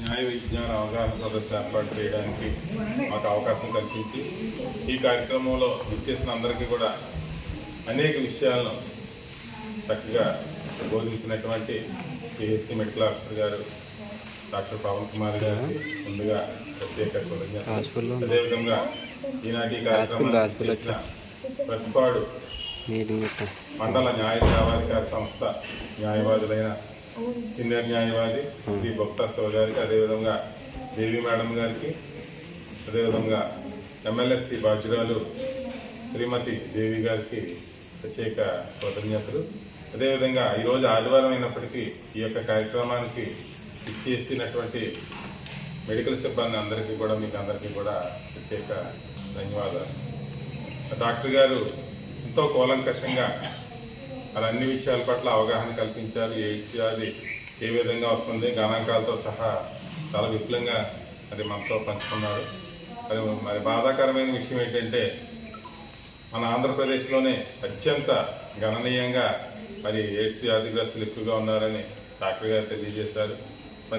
న్యాయ విజ్ఞాన అవగాహన సదస్సు ఏర్పాటు చేయడానికి మాకు అవకాశం కల్పించి ఈ కార్యక్రమంలో విచ్చేసిన అందరికీ కూడా అనేక విషయాలను చక్కగా బోధించినటువంటి PHC మెడికల్ ఆఫీసర్ గారు డాక్టర్ పవన్ కుమార్ గారికి ముందుగా ప్రత్యేక కృతజ్ఞతలు. అదేవిధంగా ఈనాటి కార్యక్రమం చేసిన ప్రతిపాడు మండల న్యాయ సేవాధికార సంస్థ న్యాయవాదులైన సీనియర్ న్యాయవాది శ్రీ బొక్తా శివ గారికి, అదేవిధంగా దేవి మేడం గారికి, అదేవిధంగా MLSC బాధ్యురాలు శ్రీమతి దేవి గారికి ప్రత్యేక కృతజ్ఞతలు. అదేవిధంగా ఈరోజు ఆదివారం అయినప్పటికీ ఈ యొక్క కార్యక్రమానికి ఇచ్చేసినటువంటి మెడికల్ సిబ్బంది అందరికీ కూడా మీకు అందరికీ కూడా ప్రత్యేక ధన్యవాదాలు. డాక్టర్ గారు ఎంతో కూలంకషంగా మరి అన్ని విషయాల పట్ల అవగాహన కల్పించారు. ఎయిడ్స్ వ్యాధి ఏ విధంగా వస్తుంది, గణాంకాలతో సహా చాలా విపులంగా మరి మనతో పంచుకున్నారు. మరి బాధాకరమైన విషయం ఏంటంటే మన ఆంధ్రప్రదేశ్లోనే అత్యంత గణనీయంగా మరి ఎయిడ్స్ వ్యాధిగ్రస్తులు ఎక్కువగా ఉన్నారని డాక్టర్ గారు తెలియజేశారు.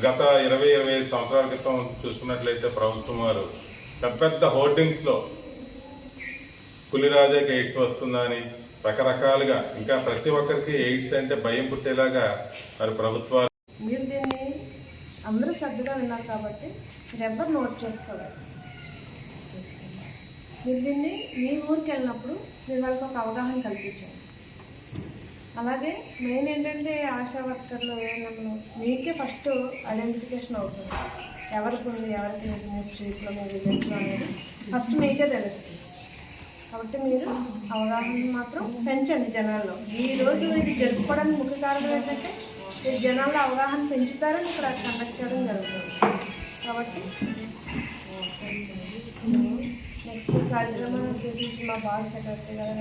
గత 20-25 సంవత్సరాల క్రితం చూసుకున్నట్లయితే ప్రభుత్వం వారు పెద్ద హోర్డింగ్స్లో పులిరాజాకి ఎయిడ్స్ వస్తుందా అని రకరకాలుగా, ఇంకా ప్రతి ఒక్కరికి ఎయిడ్స్ అంటే భయం పుట్టేలాగా మరి ప్రభుత్వాలు. మీరు దీన్ని అందరూ శ్రద్ధగా విన్నారు కాబట్టి మీరు ఎవరు నోట్ చేసుకోవాలి. మీరు దీన్ని మీ ఊరికి వెళ్ళినప్పుడు మీరు వాళ్ళకి ఒక అవగాహన కల్పించండి. అలాగే మెయిన్ ఏంటంటే ఆశా వర్కర్లు ఏమన్నా మీకే ఫస్ట్ ఐడెంటిఫికేషన్ అవుతుంది, ఎవరికి ఉంది ఎవరికి లేదు మీ స్ట్రీట్లో మీ విలేజ్లో అనేది ఫస్ట్ మీకే తెలుస్తుంది. కాబట్టి మీరు అవగాహన మాత్రం పెంచండి జనాల్లో. ఈరోజు ఇది జరుపుకోవడానికి ముఖ్య కారణం ఏంటంటే మీరు జనాల్లో అవగాహన పెంచుతారని ఇక్కడ కండక్ట్ చేయడం జరుగుతుంది. కాబట్టి నెక్స్ట్ కార్యక్రమాన్ని ఉద్దేశించి మా బాల్ సెక్రటరీ గారు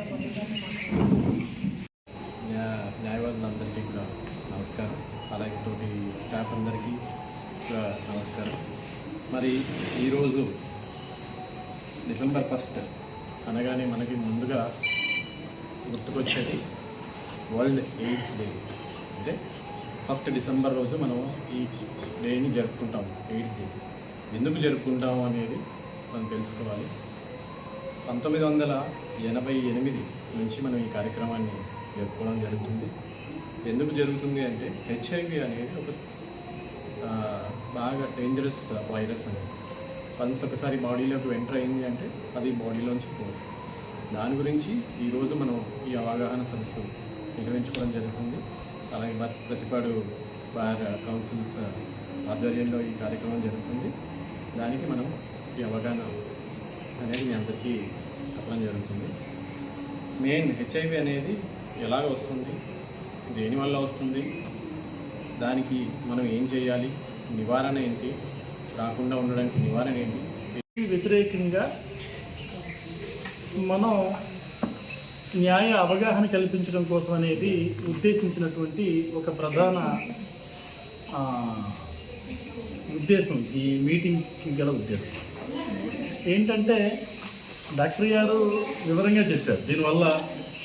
న్యాయవాదులందరికీ కూడా నమస్కారం, అలాగే తోటి స్టాఫ్ అందరికీ కూడా నమస్కారం. మరి ఈరోజు December 1 అనగానే మనకి ముందుగా గుర్తుకొచ్చేది వరల్డ్ ఎయిడ్స్ డే. అంటే 1 December రోజు మనం ఈ డేని జరుపుకుంటాం, ఎయిడ్స్ డే. ఎందుకు జరుపుకుంటాము అనేది మనం తెలుసుకోవాలి. 1988 నుంచి మనం ఈ కార్యక్రమాన్ని జరుపుకోవడం జరుగుతుంది. ఎందుకు జరుగుతుంది అంటే HIV అనేది ఒక బాగా డేంజరస్ వైరస్ అనేది. వన్స్ ఒకసారి బాడీలోకి ఎంటర్ అయింది అంటే అది బాడీలోంచి పోదు. దాని గురించి ఈరోజు మనం ఈ అవగాహన సదస్సు నిర్వహించుకోవడం జరుగుతుంది. అలాగే ప్రతిపాడు బార్ కౌన్సిల్స్ ఆధ్వర్యంలో ఈ కార్యక్రమం జరుగుతుంది. దానికి మనం ఈ అవగాహన అనేది మీ అందరికీ చెప్పడం జరుగుతుంది. మెయిన్ HIV అనేది ఎలాగ వస్తుంది, దేనివల్ల వస్తుంది, దానికి మనం ఏం చేయాలి, నివారణ ఏంటి, రాకుండా ఉండడానికి నివారణ ఏంటి. వ్యతిరేకంగా మనం న్యాయ అవగాహన కల్పించడం కోసం అనేది ఉద్దేశించినటువంటి ఒక ప్రధాన ఉద్దేశం ఈ మీటింగ్కి గల ఉద్దేశం ఏంటంటే డాక్టర్ గారు వివరంగా చెప్పారు దీనివల్ల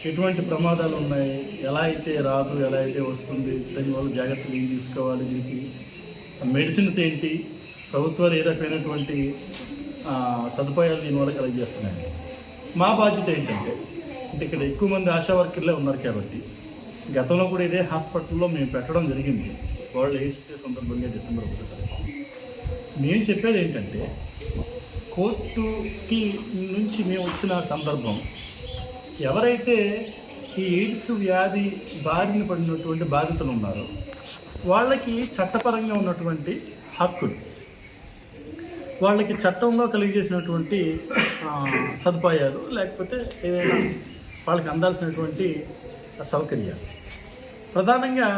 ఎటువంటి ప్రమాదాలు ఉన్నాయి, ఎలా అయితే రాదు, ఎలా అయితే వస్తుంది, దానివల్ల జాగ్రత్తలు ఏం తీసుకోవాలి, దీనికి మెడిసిన్స్ ఏంటి, ప్రభుత్వాలు ఏ రకమైనటువంటి సదుపాయాలు దీనివల్ల కలిగజేస్తున్నాయి. మా బాధ్యత ఏంటంటే అంటే ఇక్కడ ఎక్కువ మంది ఆశా వర్కర్లే ఉన్నారు కాబట్టి గతంలో కూడా ఇదే హాస్పిటల్లో మేము పెట్టడం జరిగింది. వరల్డ్ ఎయిడ్స్ డే సందర్భంగా December 1 మేము చెప్పేది ఏంటంటే కోర్టుకి నుంచి మేము వచ్చిన సందర్భం ఎవరైతే ఈ ఎయిడ్స్ వ్యాధి బారిన పడినటువంటి బాధితులు ఉన్నారో వాళ్ళకి చట్టపరంగా ఉన్నటువంటి హక్కులు, వాళ్ళకి చట్టంలో కలిగజేసినటువంటి సదుపాయాలు, లేకపోతే ఏదైనా వాళ్ళకి అందాల్సినటువంటి సౌకర్యాలు. ప్రధానంగా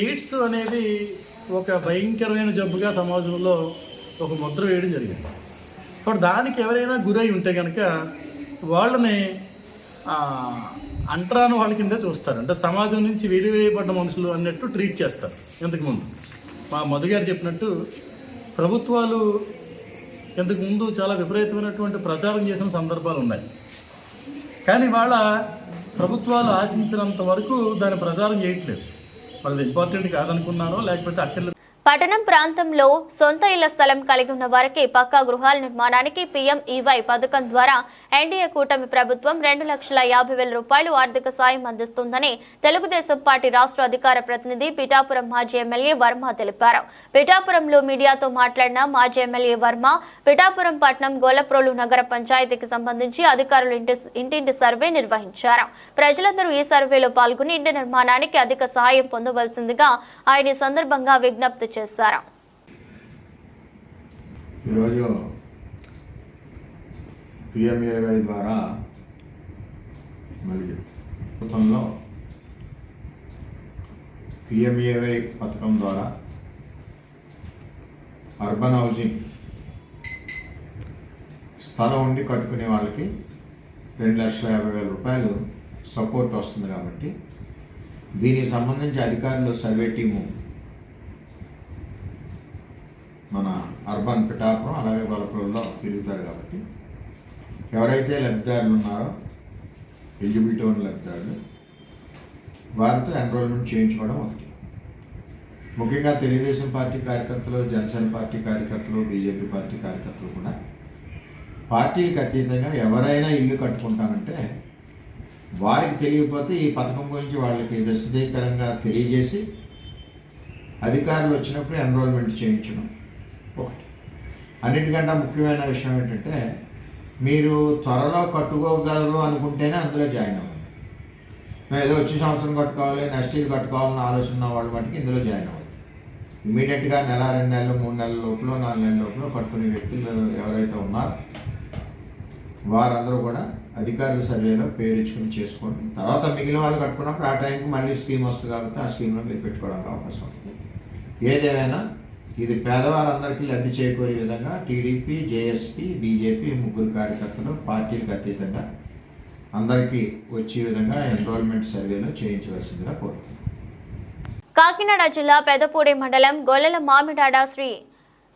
ఎయిడ్స్ అనేది ఒక భయంకరమైన జబ్బుగా సమాజంలో ఒక ముద్ర వేయడం జరిగింది. కాబట్టి దానికి ఎవరైనా గురై ఉంటే కనుక వాళ్ళని అంటరాని వాళ్ళ కింద చూస్తారు. అంటే సమాజం నుంచి వెలివేయబడ్డ మనుషులు అన్నట్టు ట్రీట్ చేస్తారు. ఇంతకుముందు మా మధు గారు చెప్పినట్టు ప్రభుత్వాలు ఇంతకుముందు చాలా విపరీతమైనటువంటి ప్రచారం చేసిన సందర్భాలు ఉన్నాయి. కానీ వాళ్ళ ప్రభుత్వాలు ఆశించినంత వరకు దాని ప్రచారం చేయట్లేదు. వాళ్ళది ఇంపార్టెంట్ కాదనుకున్నారో లేకపోతే అక్కడ పట్టణం ప్రాంతంలో సొంత ఇళ్ల స్థలం కలిగి ఉన్న వారికి పక్కా గృహాల నిర్మాణానికి PMEY పథకం ద్వారా ఎన్డీఏ కూటమి ప్రభుత్వం 2,50,000 రూపాయలు ఆర్థిక సాయం అందిస్తుందని తెలుగుదేశం పార్టీ రాష్ట్ర అధికార ప్రతినిధి పిఠాపురం మాజీ ఎమ్మెల్యే వర్మ తెలిపారు. పిఠాపురంలో మీడియాతో మాట్లాడిన మాజీ ఎమ్మెల్యే వర్మ పిఠాపురం పట్టణం గోలప్రోలు నగర పంచాయతీకి సంబంధించి అధికారులు ఇంటింటి సర్వే నిర్వహించారు. ప్రజలందరూ ఈ సర్వేలో పాల్గొని ఇంటి నిర్మాణానికి అధిక సహాయం పొందవలసిందిగా ఆయన ఈ సందర్భంగా విజ్ఞప్తి చేశారు. ఈరోజు PMEY ద్వారా మళ్ళీ ప్రభుత్వంలో PMEY పథకం ద్వారా అర్బన్ హౌసింగ్ స్థలం ఉండి కట్టుకునే వాళ్ళకి 2,50,000 రూపాయలు సపోర్ట్ వస్తుంది. కాబట్టి దీనికి సంబంధించి అధికారులు సర్వే టీము మన అర్బన్ పిఠాపురం అలాగే గొల్లప్రోలులో తిరుగుతారు. కాబట్టి ఎవరైతే లబ్ధిదారులు ఉన్నారో ఎలిజిబిలిటీ ఉన్న లబ్ధిదారులు వారితో ఎన్రోల్మెంట్ చేయించుకోవడం ఒకటి. ముఖ్యంగా తెలుగుదేశం పార్టీ కార్యకర్తలు, జనసేన పార్టీ కార్యకర్తలు, బీజేపీ పార్టీ కార్యకర్తలు కూడా పార్టీలకు అతీతంగా ఎవరైనా ఇల్లు కట్టుకుంటానంటే వారికి తెలియకపోతే ఈ పథకం గురించి వాళ్ళకి విశదీకరంగా తెలియజేసి అధికారులు వచ్చినప్పుడు ఎన్రోల్మెంట్ చేయించడం ఒకటి. అన్నిటికంటే ముఖ్యమైన విషయం ఏంటంటే మీరు త్వరలో కట్టుకోగలరు అనుకుంటేనే అందులో జాయిన్ అవ్వండి. మేము ఏదో వచ్చే సంవత్సరం కట్టుకోవాలి, నెక్స్ట్ ఇయర్ కట్టుకోవాలని ఆలోచన ఉన్న వాళ్ళు మటుకు ఇందులో జాయిన్ అవ్వాలి. ఇమీడియట్గా నెల, 2 నెలలు, 3 నెలల లోపల, 4 నెలల లోపల కట్టుకునే వ్యక్తులు ఎవరైతే ఉన్నారో వారందరూ కూడా అధికారుల సర్వేలో పేరు ఇచ్చుకుని చేసుకోండి. తర్వాత మిగిలిన వాళ్ళు కట్టుకున్నప్పుడు ఆ టైంకి మళ్ళీ స్కీమ్ వస్తుంది కాబట్టి ఆ స్కీమ్లో మీరు పెట్టుకోవడానికి అవకాశం ఉంటుంది. ఏదేమైనా ఇది పేదవాళ్ళందరికీ లబ్ధి చేకూరే విధంగా టీడీపీ, జేఎస్పీ, బీజేపీ 3 కార్యకర్తలు పార్టీలకు అతీతంగా అందరికీ వచ్చే విధంగా ఎన్రోల్మెంట్ సర్వేలో చేయించవలసిందిగా కోరుతున్నాను. కాకినాడ జిల్లా పెదపూడి మండలం గొల్లల మామిడాడ శ్రీ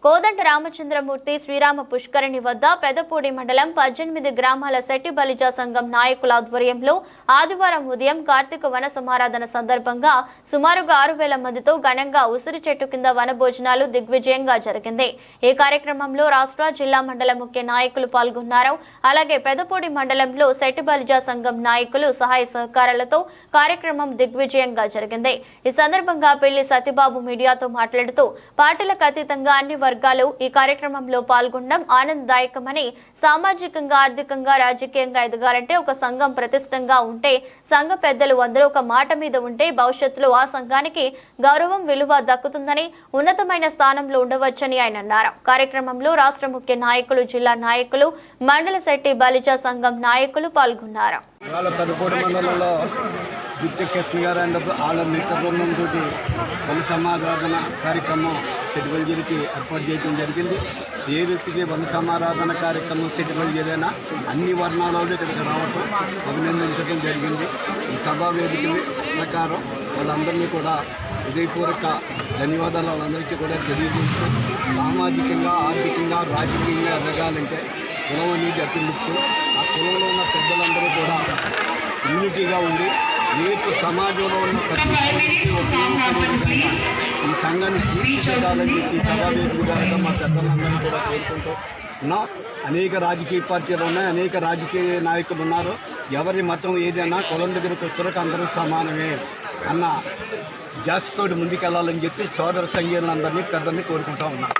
కోదండ రామచంద్రమూర్తి శ్రీరామ పుష్కరిణి వద్ద పెదపూడి మండలం 18 గ్రామాల శెట్టి బలిజా సంఘం నాయకుల ఆధ్వర్యంలో ఆదివారం ఉదయం కార్తీక వన సమారాధన సందర్భంగా సుమారుగా 6,000 మందితో ఘనంగా ఉసిరి చెట్టు కింద వన భోజనాలు దిగ్విజయంగా జరిగింది. ఈ కార్యక్రమంలో రాష్ట్ర, జిల్లా, మండల ముఖ్య నాయకులు పాల్గొన్నారు. అలాగే పెదపూడి మండలంలో శెట్టి బలిజా సంఘం నాయకులు సహాయ సహకారాలతో కార్యక్రమం దిగ్విజయంగా జరిగింది. ఈ సందర్భంగా పెళ్లి సత్యబాబు మీడియాతో మాట్లాడుతూ పార్టీలకు అతీతంగా అన్ని వర్గాలు ఈ కార్యక్రమంలో పాల్గొనడం ఆనందదాయకమని, సామాజికంగా, ఆర్థికంగా, రాజకీయంగా ఎదగాలంటే ఒక సంఘం ప్రతిష్టంగా ఉంటే, సంఘ పెద్దలు అందరూ ఒక మాట మీద ఉంటే భవిష్యత్తులో ఆ సంఘానికి గౌరవం, విలువ దక్కుతుందని, ఉన్నతమైన స్థానంలో ఉండవచ్చని ఆయన అన్నారు. కార్యక్రమంలో రాష్ట్ర ముఖ్య నాయకులు, జిల్లా నాయకులు, మండల శెట్టి బలిజా సంఘం నాయకులు పాల్గొన్నారు. పెదపూడి మండలంలో డిప్యూటీ కృష్ణ గారు అండ్ వాళ్ళ మిత్ర బృందంతో వన సమారాధన కార్యక్రమం సెటిబల్జీకి ఏర్పాటు చేయడం జరిగింది. ఏ వ్యక్తికి వన సమారాధన కార్యక్రమం సెటిబల్జీలైనా అన్ని వర్ణాలలో ఇక్కడికి రావటం అభినందించడం జరిగింది. ఈ సభా వేదిక ప్రకారం వాళ్ళందరినీ కూడా హృదయపూర్వక ధన్యవాదాలు వాళ్ళందరికీ కూడా తెలియజేస్తూ, సామాజికంగా, ఆర్థికంగా, రాజకీయంగా ఎదగాలంటే కులం అనేది అతి ముఖ్యం. ఆ కులంలో ఉన్న పెద్దలందరూ కూడా యూనిటీగా ఉండి రేపు సమాజంలో ఉన్న ప్రతి ఈ సంఘాన్ని తీర్చిదిద్దాలని చెప్పి సభావేదికగా మా పెద్దలందరినీ కూడా కోరుకుంటూ ఉన్నాం. అనేక రాజకీయ పార్టీలు ఉన్నాయి, అనేక రాజకీయ నాయకులు ఉన్నారు. ఎవరి మతం ఏదైనా కులం దగ్గరకు వచ్చాక అందరూ సమానమే అన్న జాతితోటి ముందుకెళ్లాలని చెప్పి సోదర సంఘీయులందరినీ పెద్దల్ని కోరుకుంటా ఉన్నాం.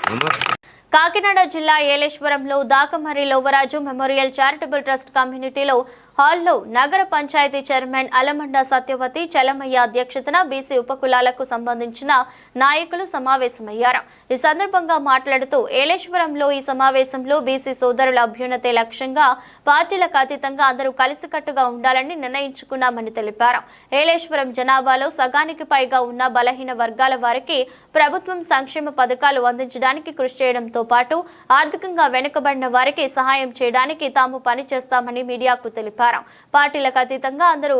కాకినాడ జిల్లా ఏలేశ్వరంలో Dakamarri Lovaraju memorial charitable trust కమ్యూనిటీలో హాల్లో నగర పంచాయతీ చైర్మన్ అలమండ సత్యవతి చలమయ్య అధ్యక్షతన బీసీ ఉపకులాలకు సంబంధించిన నాయకులు సమావేశమయ్యారు. ఈ సందర్భంగా మాట్లాడుతూ ఏలేశ్వరంలో ఈ సమావేశంలో బీసీ సోదరుల అభ్యున్నతే లక్ష్యంగా పార్టీలకు అతీతంగా అందరూ కలిసికట్టుగా ఉండాలని నిర్ణయించుకున్నామని తెలిపారు. ఏలేశ్వరం జనాభాలో సగానికి పైగా ఉన్న బలహీన వర్గాల వారికి ప్రభుత్వం సంక్షేమ పథకాలు అందించడానికి కృషి చేయడంతో పాటు ఆర్థికంగా వెనుకబడిన వారికి సహాయం చేయడానికి తాము పనిచేస్తామని మీడియాకు తెలిపారు. పార్టీలకు అతీతంగా అందరూ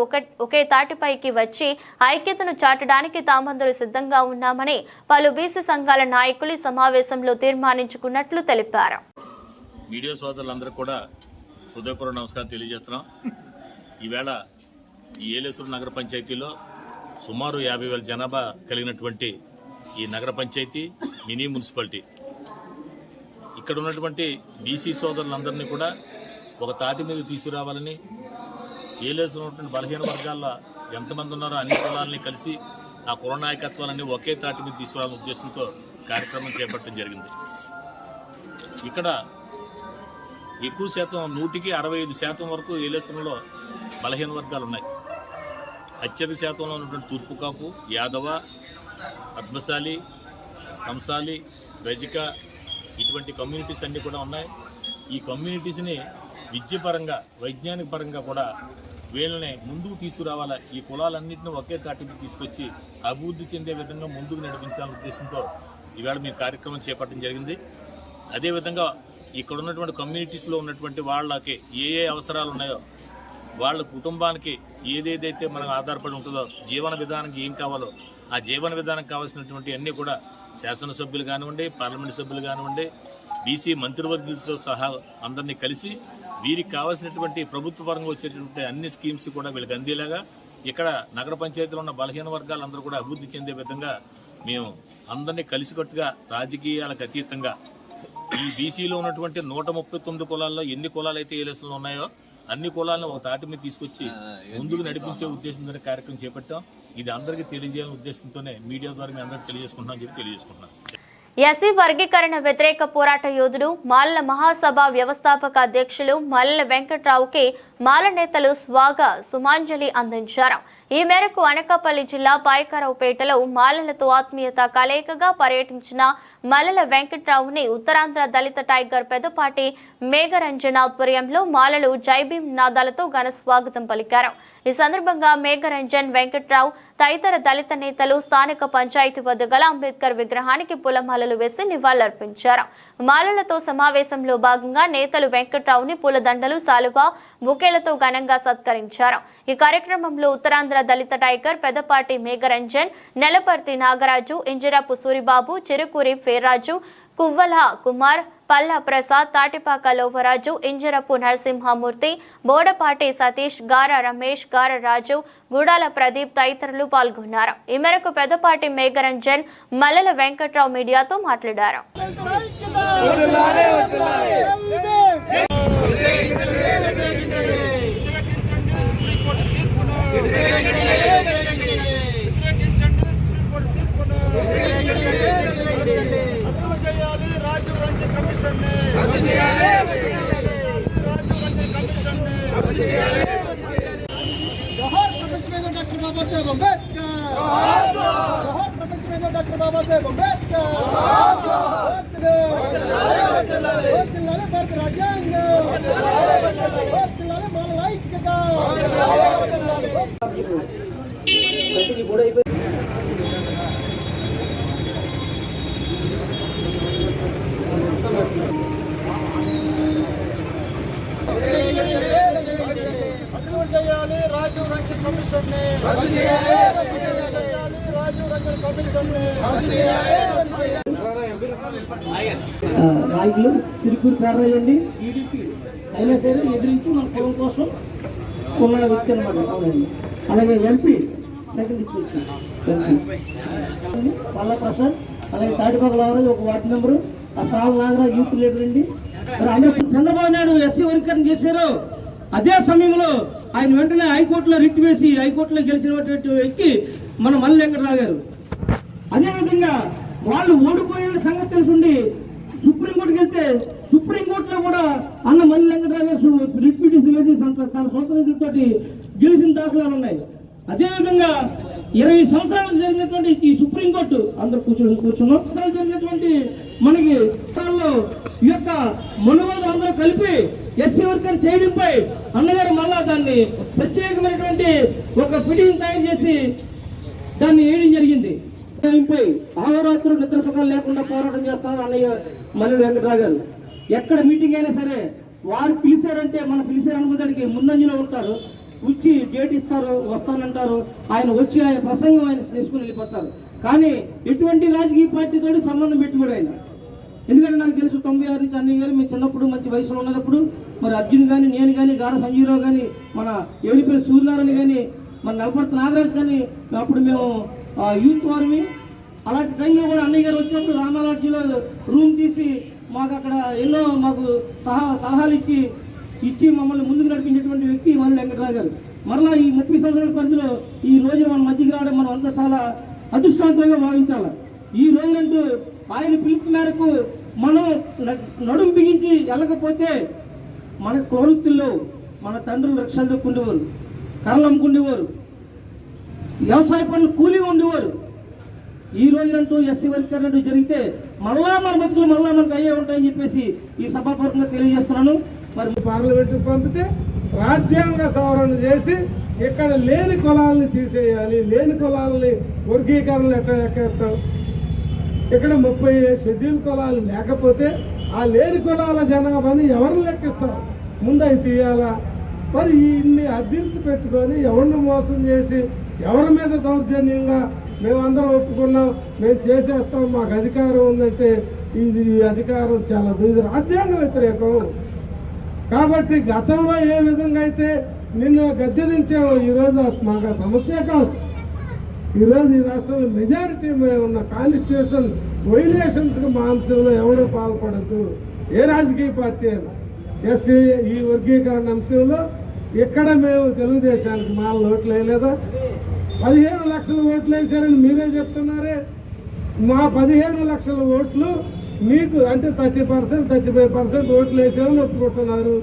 ఒకే తాటిపైకి వచ్చి ఐక్యతను చాటడానికి తామందరూ సిద్ధంగా ఉన్నామని పలు బీసీ సంఘాల నాయకులు ఈ సమావేశంలో తీర్మానించుకున్నట్లు తెలిపారు. మీడియా సోదరులందరూ కూడా హృదయపూర్వక నమస్కారం తెలియజేస్తున్నాం. ఈవేళ ఈ ఏలేశ్వరం నగర పంచాయతీలో సుమారు 50,000 జనాభా కలిగినటువంటి ఈ నగర పంచాయతీ మినీ మున్సిపాలిటీ. ఇక్కడ ఉన్నటువంటి బీసీ సోదరులందరినీ కూడా ఒక తాటి మీద తీసుకురావాలని, ఏలేశ్వరం ఉన్నటువంటి బలహీన వర్గాల్లో ఎంతమంది ఉన్నారో అన్ని కులాలని కలిసి ఆ కుల నాయకత్వాలన్నీ ఒకే తాటి మీద తీసుకురావాలనే ఉద్దేశంతో కార్యక్రమం చేపట్టడం జరిగింది. ఇక్కడ ఎక్కువ శాతం 100కి 65% వరకు ఏలేశ్వరంలో బలహీన వర్గాలు ఉన్నాయి. అత్యధిక శాతంలో ఉన్నటువంటి తూర్పు కాపు, యాదవ, పద్మశాలి, కంసాలి, రజిక ఇటువంటి కమ్యూనిటీస్ అన్నీ కూడా ఉన్నాయి. ఈ కమ్యూనిటీస్ని విద్యపరంగా, వైజ్ఞానిక పరంగా కూడా వీళ్ళని ముందుకు తీసుకురావాలా, ఈ కులాలన్నింటినీ ఒకే తాటికి తీసుకొచ్చి అభివృద్ధి చెందే విధంగా ముందుకు నడిపించాలనే ఉద్దేశంతో ఈవేళ మీ కార్యక్రమం చేపట్టడం జరిగింది. అదేవిధంగా ఇక్కడ ఉన్నటువంటి కమ్యూనిటీస్లో ఉన్నటువంటి వాళ్ళకి ఏ అవసరాలు ఉన్నాయో, వాళ్ళ కుటుంబానికి ఏదేదైతే మనకు ఆధారపడి ఉంటుందో, జీవన విధానానికి ఏం కావాలో ఆ జీవన విధానానికి కావాల్సినటువంటి అన్నీ కూడా శాసనసభ్యులు కానివ్వండి, పార్లమెంట్ సభ్యులు కానివ్వండి, బీసీ మంత్రివర్గులతో సహా అందరినీ కలిసి వీరికి కావాల్సినటువంటి ప్రభుత్వ పరంగా వచ్చేటటువంటి అన్ని స్కీమ్స్ కూడా వీళ్ళకి అందేలాగా ఇక్కడ నగర పంచాయతీలో ఉన్న బలహీన వర్గాలందరూ కూడా అభివృద్ధి చెందే విధంగా మేము అందరినీ కలిసికట్టుగా రాజకీయాలకు అతీతంగా ఈ బీసీలో ఉన్నటువంటి 139 కులాల్లో ఎన్ని కులాలు అయితే ఏలేశ్వరంలో ఉన్నాయో అన్ని కులాలను ఒక తాటి మీద తీసుకొచ్చి ముందుకు నడిపించే ఉద్దేశంతో కార్యక్రమం చేపట్టాం. ఇది అందరికీ తెలియజేయాలనే ఉద్దేశంతోనే మీడియా ద్వారా మేము అందరికీ తెలియజేసుకుంటున్నాం చెప్పి తెలియజేసుకుంటున్నాం. ఎస్సీ వర్గీకరణ వ్యతిరేక పోరాట యోధుడు, మాలల మహాసభ వ్యవస్థాపక అధ్యక్షులు మల్లెల వెంకట్రావుకి మాల నేతలు స్వాగ సుమాంజలి అందించారు. ఈ మేరకు అనకాపల్లి జిల్లా పాయకరావుపేటలో మాలలతో ఆత్మీయత కలయికగా పర్యటించిన మల్లెల వెంకట్రావుని ఉత్తరాంధ్ర దళిత టైగర్ పెదపాటి మేఘరంజన్ ఆధ్వర్యంలో మాలలు జైభీం నాదాలతో ఘన స్వాగతం పలికారు. ఈ సందర్భంగా మేఘరంజన్, వెంకట్రావు తదితర దళిత నేతలు స్థానిక పంచాయతీ వద్ద గల అంబేద్కర్ విగ్రహానికి పూలమాలలు వేసి నివాళులర్పించారు. మాలలతో సమావేశంలో భాగంగా నేతలు వెంకట్రావుని పూలదండలు, సాలువా, బుకేలతో ఘనంగా సత్కరించారు. ఈ కార్యక్రమంలో ఉత్తరాంధ్ర దళిత టైగర్ పెదపాటి మేఘరంజన్, నెలపర్తి నాగరాజు, ఇంజిరాపు సూరిబాబు, చిరుకూరి ఫేర్రాజు, కువ్వల కుమార్, పల్లా ప్రసాద్, తాటిపాక లోవరాజు, ఇంజరపు నరసింహమూర్తి, బోడపాటి సతీష్, గార రమేష్, గార రాజు, గుడాల ప్రదీప్ తదితరులు పాల్గొన్నారు. ఈ మేరకు పెదపాటి మేఘరంజన్ మల్లెల వెంకట్రావు మీడియాతో మాట్లాడారు. నాయకులు సిరికూరి పేర్రాయండి టీడీపీ అయినా సరే ఎదిరించి మన పొలం కోసం ఉన్న వ్యక్తి అనమాట. అవునండి. అలాగే ఎంపీ సెకండ్ ఇచ్చి పల్లా ప్రసాద్, అలాగే తాటిపాక రావరాజు ఒక వార్డు మెంబరు, ఆ సాల్ నాగరాజు యూత్ లీడర్ అండి. మరి అందరూ చంద్రబాబు నాయుడు ఎస్సీ వర్గీకరణ చేశారు. అదే సమయంలో ఆయన వెంటనే హైకోర్టులో రిట్ వేసి హైకోర్టులో గెలిచినటువంటి వ్యక్తి మన మల్లెల వెంకట్రావు గారు. అదేవిధంగా వాళ్ళు ఓడిపోయిన సంగతి తెలుసుండి సుప్రీంకోర్టుకి వెళ్తే సుప్రీంకోర్టులో కూడా అన్న మల్లెల వెంకట్రావు గారు రిట్ పిటిషన్ వేసి తన సొంత నిధులతో గెలిచిన దాఖలాలు ఉన్నాయి. అదేవిధంగా 20 సంవత్సరాలకు జరిగినటువంటి ఈ సుప్రీంకోర్టు అందరూ కూర్చున్నాం జరిగినటువంటి మనకి ఈ యొక్క మనుగోలు అందరూ కలిపి ఎస్సీ వర్గం చేయడంపై అన్నగారు మళ్ళా దాన్ని ప్రత్యేకమైనటువంటి ఒక పిటిషన్ తయారు చేసి దాన్ని వేయడం జరిగింది. అహోరాత్రులు నిద్ర సుఖాలు లేకుండా పోరాటం చేస్తున్నారు అన్నయ్య మల్లెల వెంకట్రావు గారు. ఎక్కడ మీటింగ్ అయినా సరే వారు పిలిచారంటే మనం పిలిచారనుకోవడానికి ముందంజలో ఉంటారు. వచ్చి డేట్ ఇస్తారు, వస్తానంటారు. ఆయన వచ్చి ఆయన ప్రసంగం ఆయన తీసుకుని వెళ్ళిపోతారు. కానీ ఎటువంటి రాజకీయ పార్టీతో సంబంధం పెట్టుకోడు ఆయన. ఎందుకంటే నాకు తెలుసు 96 నుంచి అన్నయ్య గారు మేము చిన్నప్పుడు మంచి వయసులో ఉన్నప్పుడు మరి అర్జున్ కానీ, నేను కానీ, గార సంజీవరావు కానీ, మన ఏడుపల్లి సూర్యనారాయణ కానీ, మన నెలపర్తి నాగరాజు కానీ అప్పుడు మేము యూత్ వారిని. అలాంటి టైంలో కూడా అన్నయ్య గారు వచ్చినప్పుడు రామారాజ్యంలో రూమ్ తీసి మాకు అక్కడ ఎన్నో మాకు సలహాలు ఇచ్చి మమ్మల్ని ముందుకు నడిపించేటువంటి వ్యక్తి మల్లెల వెంకట్రావు గారు. మరలా ఈ 30 సంవత్సరాల పరిధిలో ఈ రోజు మన మధ్యకి రావడం మనం అంతా చాలా అదృష్టవంతంగా భావించాలి. ఈ రోజునంటూ ఆయన పిలుపు మేరకు మనం నడుం బిగించి వెళ్ళకపోతే మన ప్రవృత్తుల్లో మన తండ్రులు రక్షణ దొక్కుండేవారు, కర్రలు అమ్ముకుండేవారు, వ్యవసాయ పనులు కూలీగా ఉండేవారు. ఈ రోజునంటూ ఎస్సీ వర్గీకరణ జరిగితే మళ్ళా మన బతుకులు మళ్ళా మనకు అయ్యే ఉంటాయని చెప్పేసి ఈ సభాపూర్వకంగా తెలియజేస్తున్నాను. మరి పార్లమెంట్కి పంపితే రాజ్యాంగ సవరణ చేసి ఇక్కడ లేని కులాలని తీసేయాలి. లేని కులాలని వర్గీకరణలు ఎక్కేస్తాం. ఇక్కడ 30 షెడ్యూల్ కులాలు లేకపోతే ఆ లేని కులాల జనాభాని ఎవరు లెక్కిస్తాం? ముందు అవి తీయాలా? మరి ఇన్ని అడ్డిల్స్ పెట్టుకొని ఎవరిని మోసం చేసి ఎవరి మీద దౌర్జన్యంగా మేమందరం ఒప్పుకున్నాం, మేము చేసేస్తాం, మాకు అధికారం ఉందంటే ఇది అధికారం చాలా ఇది రాజ్యాంగ వ్యతిరేకం. కాబట్టి గతంలో ఏ విధంగా అయితే నిన్ను గద్దె దించామో ఈరోజు మాకు సమస్య కాదు. ఈరోజు ఈ రాష్ట్రంలో మెజారిటీ ఉన్న కాన్స్టిట్యూషన్ వైలేషన్స్కి మా అంశంలో ఎవడో పాల్పడద్దు. ఏ రాజకీయ పార్టీ అయినా ఎస్సీ ఈ వర్గీకరణ అంశంలో ఇక్కడ మేము తెలుగుదేశానికి మాల ఓట్లు వేయలేదా? 15 లక్షల ఓట్లు వేసారని మీరే చెప్తున్నారే. మా 15 లక్షల ఓట్లు మీకు అంటే 30%, 35% ఓట్లు వేసామని ఒప్పుకుంటున్నారు.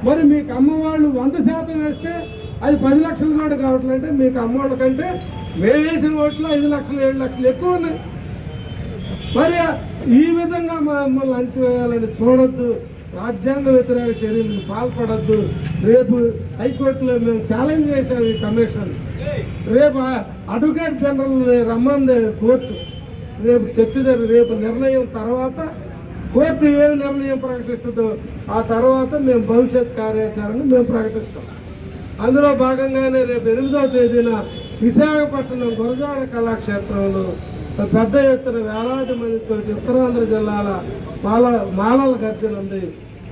మరి మీకు అమ్మవాళ్ళు 100% వేస్తే అది 10 లక్షలు కూడా కావట్లంటే మీకు అమ్మోళ్ళ కంటే మేము వేసిన ఓట్లు 5 లక్షలు 7 లక్షలు ఎక్కువ ఉన్నాయి. మరి ఈ విధంగా మమ్మల్ని అణచివేయాలని చూడొద్దు, రాజ్యాంగ వ్యతిరేక చర్యలకు పాల్పడద్దు. రేపు హైకోర్టులో మేము ఛాలెంజ్ చేశాము ఈ కమిషన్. రేపు అడ్వకేట్ జనరల్ రమ్మంది కోర్టు. రేపు చర్చ రేపు నిర్ణయం తర్వాత కోర్టు ఏమి నిర్ణయం ప్రకటిస్తుందో ఆ తర్వాత మేము భవిష్యత్ కార్యాచరణ మేము ప్రకటిస్తాం. అందులో భాగంగానే రేపు 8వ తేదీన విశాఖపట్నం గురజాడ కళాక్షేత్రంలో పెద్ద ఎత్తున వేలాది మందితో ఉత్తరాంధ్ర జిల్లాల మాలల గర్జన ఉంది.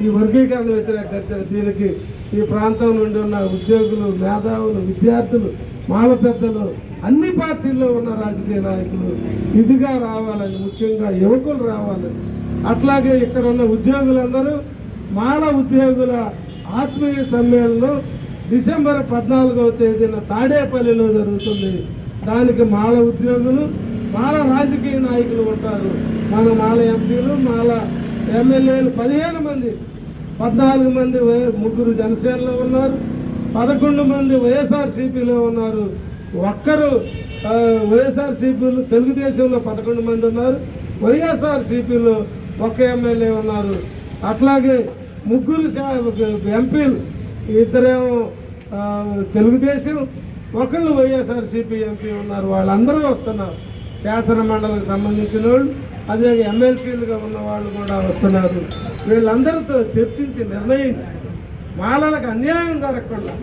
ఈ వర్గీకరణ వ్యతిరేక గర్జన. దీనికి ఈ ప్రాంతం నుండి ఉన్న ఉద్యోగులు, మేధావులు, విద్యార్థులు, మాల పెద్దలు, అన్ని పార్టీల్లో ఉన్న రాజకీయ నాయకులు ఇదిగా రావాలని, ముఖ్యంగా యువకులు రావాలని, అట్లాగే ఇక్కడ ఉన్న ఉద్యోగులందరూ మాల ఉద్యోగుల ఆత్మీయ సమ్మేళనం డిసెంబర్ 14వ తేదీన తాడేపల్లిలో జరుగుతుంది. దానికి మాల ఉద్యోగులు, మాల రాజకీయ నాయకులు ఉంటారు. మన మాల ఎంపీలు, మాల ఎమ్మెల్యేలు 15 మంది, 14 మంది 3 జనసేనలో ఉన్నారు, 11 మంది వైఎస్ఆర్సీపీలో ఉన్నారు. ఒక్కరు వైఎస్ఆర్సీపీలు, తెలుగుదేశంలో 11 మంది ఉన్నారు, వైఎస్ఆర్సీపీలో 1 ఎమ్మెల్యే ఉన్నారు. అట్లాగే 3 ఎంపీలు, 2 తెలుగుదేశం, 1 వైఎస్ఆర్సీపీ ఎంపీ ఉన్నారు. వాళ్ళందరూ వస్తున్నారు. శాసన మండలికి సంబంధించిన వాళ్ళు, అదే ఎమ్మెల్సీలుగా ఉన్న వాళ్ళు కూడా వస్తున్నారు. వీళ్ళందరితో చర్చించి నిర్ణయించి మాలలకు అన్యాయం జరగకుండా,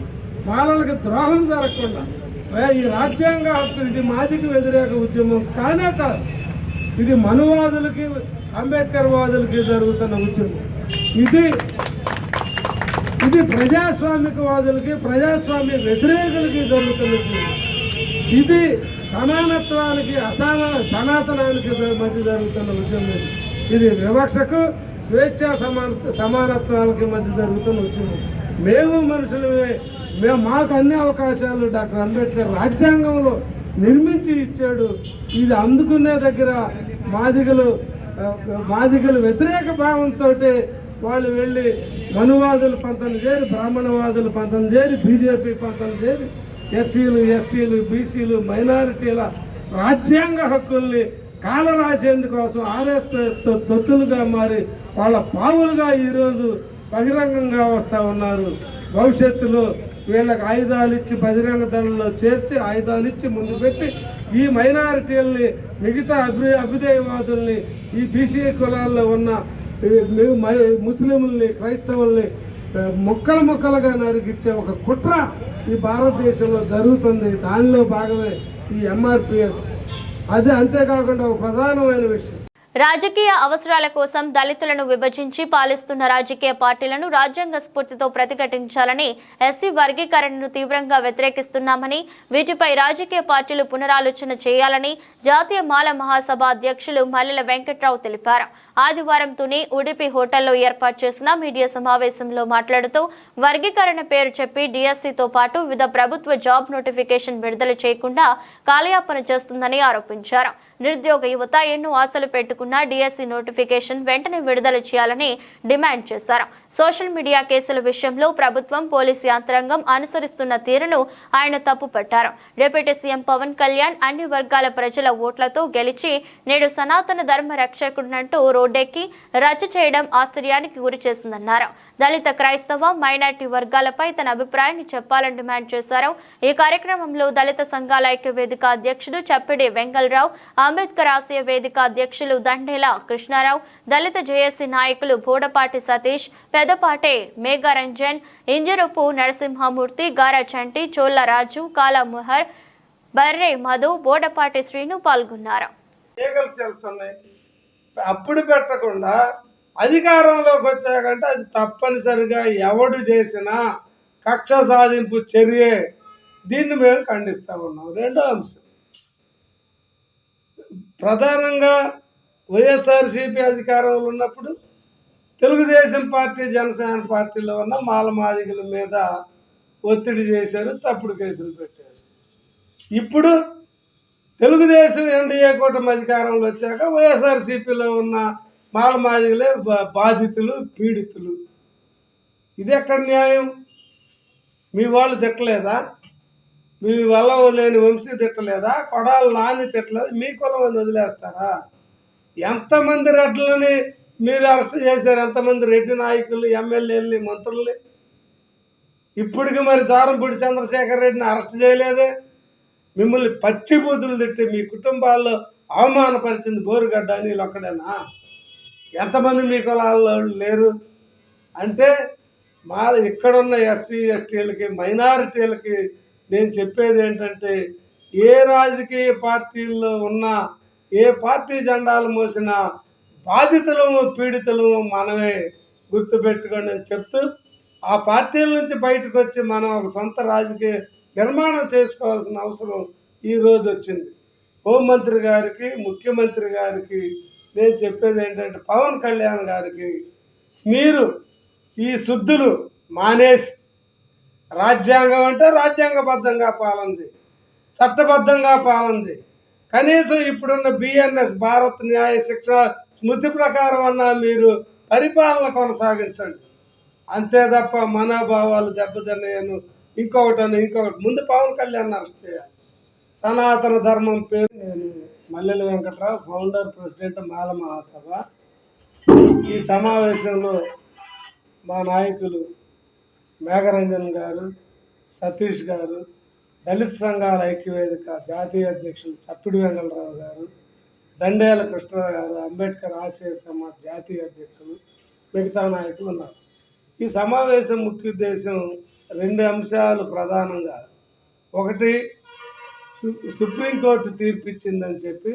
మాలలకు ద్రోహం జరగకుండా, ఈ రాజ్యాంగ హక్కు ఇది మాదిక వ్యతిరేక ఉద్యమం కానే కాదు. ఇది మనువాదులకి, అంబేద్కర్ వాదులకి జరుగుతున్న ఉద్యమం. ఇది ప్రజాస్వామికవాదులకి, ప్రజాస్వామ్య వ్యతిరేకులకి జరుగుతున్న ఉద్యమం. ఇది సమానత్వానికి, సనాతనానికి మధ్య జరుగుతున్న ఉద్యమం. ఇది వివక్షకు, స్వేచ్ఛా సమానత్వాలకి మధ్య జరుగుతున్న ఉద్యమం. మేము మనుషులమే, మాకు అన్ని అవకాశాలు డాక్టర్ అంబేద్కర్ రాజ్యాంగంలో నిర్మించి ఇచ్చాడు. ఇది అందుకునే దగ్గర మాదిగలు వ్యతిరేక భావంతో వాళ్ళు వెళ్ళి మనువాదులు పంచన చేరి, బ్రాహ్మణవాదులు పంచన చేరి, బీజేపీ పంచన చేరి ఎస్సీలు, ఎస్టీలు, బీసీలు, మైనారిటీల రాజ్యాంగ హక్కుల్ని కాలరాసేందుకోసం ఆర్ఎస్ఎస్ తొత్తులుగా మారి వాళ్ళ పావులుగా ఈరోజు బహిరంగంగా వస్తూ ఉన్నారు. భవిష్యత్తులో వీళ్ళకి ఆయుధాలు ఇచ్చి బహిరంగ దళంలో చేర్చి, ఆయుధాలు ఇచ్చి ముందు పెట్టి ఈ మైనారిటీలని, మిగతా అభ్యుదయవాదుల్ని, ఈ బీసీ కులాల్లో ఉన్న ముస్లింల్ని, క్రైస్తవుల్ని ముక్కలుగా నరికిచ్చే ఒక కుట్ర ఈ భారతదేశంలో జరుగుతుంది. దానిలో భాగమే ఈ ఎంఆర్పిఎస్. అది అంతేకాకుండా ఒక ప్రధానమైన విషయం, రాజకీయ అవసరాల కోసం దళితులను విభజించి పాలిస్తున్న రాజకీయ పార్టీలను రాజ్యాంగ స్ఫూర్తితో ప్రతిఘటించాలని, ఎస్సీ వర్గీకరణను తీవ్రంగా వ్యతిరేకిస్తున్నామని, వీటిపై రాజకీయ పార్టీలు పునరాలోచన చేయాలని జాతీయ మాల మహాసభ అధ్యక్షులు మల్లెల వెంకట్రావు తెలిపారు. ఆదివారం తుని ఉడిపి హోటల్లో ఏర్పాటు చేసిన మీడియా సమావేశంలో మాట్లాడుతూ, వర్గీకరణ పేరు చెప్పి డిఎస్సితో పాటు వివిధ ప్రభుత్వ జాబ్ నోటిఫికేషన్ విడుదల చేయకుండా కాలయాపన చేస్తుందని ఆరోపించారు. నిరుద్యోగ యువత ఎన్నో ఆశలు పెట్టుకున్న డిఎస్సి నోటిఫికేషన్ వెంటనే విడుదల చేయాలని డిమాండ్ చేశారు. సోషల్ మీడియా కేసుల విషయంలో ప్రభుత్వం, పోలీసు యంత్రాంగం అనుసరిస్తున్న తీరును ఆయన తప్పుపట్టారు. డిప్యూటీ సీఎం పవన్ కళ్యాణ్ అన్ని వర్గాల ప్రజల ఓట్లతో గెలిచి నేడు సనాతన ధర్మ రక్షకుడినంటూ రోడ్డెక్కి రచ్చ చేయడం ఆశ్చర్యానికి గురి చేసిందన్నారు. దళిత, క్రైస్తవ, మైనార్టీ వర్గాలపై తన అభిప్రాయాన్ని చెప్పాలని డిమాండ్ చేశారు. ఈ కార్యక్రమంలో దళిత సంఘాల ఐక్య వేదిక అధ్యక్షుడు చప్పిడి వెంకలరావు, అంబేద్కర్ ఆశయ వేదిక అధ్యక్షులు దండేల కృష్ణారావు, దళిత జేఏసీ నాయకులు బోడపాటి సతీష్, పెదపాటే మేఘరంజన్, ఇంజరపు నరసింహమూర్తి, గారా చంటి, చోళ్ళ రాజు, కాలా ముహర్, బర్రే మధు, బోడపాటి శ్రీను పాల్గొన్నారు. అప్పుడు పెట్టకుండా అధికారంలోకి వచ్చాకంటే అది తప్పనిసరిగా ఎవడు చేసినా కక్ష సాధింపు చర్యే. దీన్ని మేము ఖండిస్తా ఉన్నాం. రెండో అంశం, ప్రధానంగా వైఎస్ఆర్సీపీ అధికారంలో ఉన్నప్పుడు తెలుగుదేశం పార్టీ, జనసేన పార్టీలో ఉన్న మాలమాదిగల మీద ఒత్తిడి చేశారు, తప్పుడు కేసులు పెట్టారు. ఇప్పుడు తెలుగుదేశం ఎన్డీఏ కూటమి అధికారంలో వచ్చాక వైఎస్ఆర్సీపీలో ఉన్న మాలమాదిగలే బాధితులు, పీడితులు. ఇది ఎక్కడ న్యాయం? మీ వాళ్ళు తిట్టలేదా? మీ వల్ల లేని వంశీ తిట్టలేదా? కొడాలి నాని తిట్టలేదా? మీ కులం అని వదిలేస్తారా? ఎంతమంది రెడ్లని మీరు అరెస్ట్ చేశారు? ఎంతమంది రెడ్డి నాయకులు, ఎమ్మెల్యేలని, మంత్రుల్ని? ఇప్పటికి మరి దారంపూడి చంద్రశేఖర్ రెడ్డిని అరెస్ట్ చేయలేదే? మిమ్మల్ని పచ్చిబూతులు తిట్టి మీ కుటుంబాల్లో అవమానపరిచింది బోరుగడ్డ నీళ్ళు ఒక్కడేనా? ఎంతమంది మీ కులాల్లో లేరు? అంటే మా ఇక్కడున్న ఎస్సీ ఎస్టీలకి, మైనారిటీలకి నేను చెప్పేది ఏంటంటే, ఏ రాజకీయ పార్టీల్లో ఉన్నా, ఏ పార్టీ జెండాలు మోసినా బాధితులము పీడితులము మనమే, గుర్తుపెట్టుకోండి అని చెప్తూ, ఆ పార్టీల నుంచి బయటకు వచ్చి మనం ఒక సొంత రాజకీయ నిర్మాణం చేసుకోవాల్సిన అవసరం ఈరోజు వచ్చింది. హోంమంత్రి గారికి, ముఖ్యమంత్రి గారికి నేను చెప్పేది ఏంటంటే, పవన్ కళ్యాణ్ గారికి మీరు ఈ శుద్ధులు మానేసి రాజ్యాంగం అంటే రాజ్యాంగబద్ధంగా పాలన చేయి, చట్టబద్ధంగా పాలన చేయి. కనీసం ఇప్పుడున్న బిఎన్ఎస్ భారత్ న్యాయ శిక్ష స్మృతి ప్రకారం అన్నా మీరు పరిపాలన కొనసాగించండి. అంతే తప్ప మనోభావాలు దెబ్బతిన్నాయను ఇంకొకటి ముందు పవన్ కళ్యాణ్ అరెస్ట్ చేయాలి. సనాతన ధర్మం పేరు నేను మల్లెల వెంకట్రావు, ఫౌండర్ ప్రెసిడెంట్ మాల మహాసభ. ఈ సమావేశంలో మా నాయకులు మేఘరంజన్ గారు, సతీష్ గారు, దళిత సంఘాల ఐక్యవేదిక జాతీయ అధ్యక్షులు చప్పిడి వెంగళరావు గారు, దండేల కృష్ణ గారు, అంబేద్కర్ ఆశయ సమాజ్ జాతీయ అధ్యక్షులు, మిగతా నాయకులు ఉన్నారు. ఈ సమావేశం ముఖ్య ఉద్దేశం 2 అంశాలు ప్రధానంగా. ఒకటి, సుప్రీంకోర్టు తీర్పిచ్చిందని చెప్పి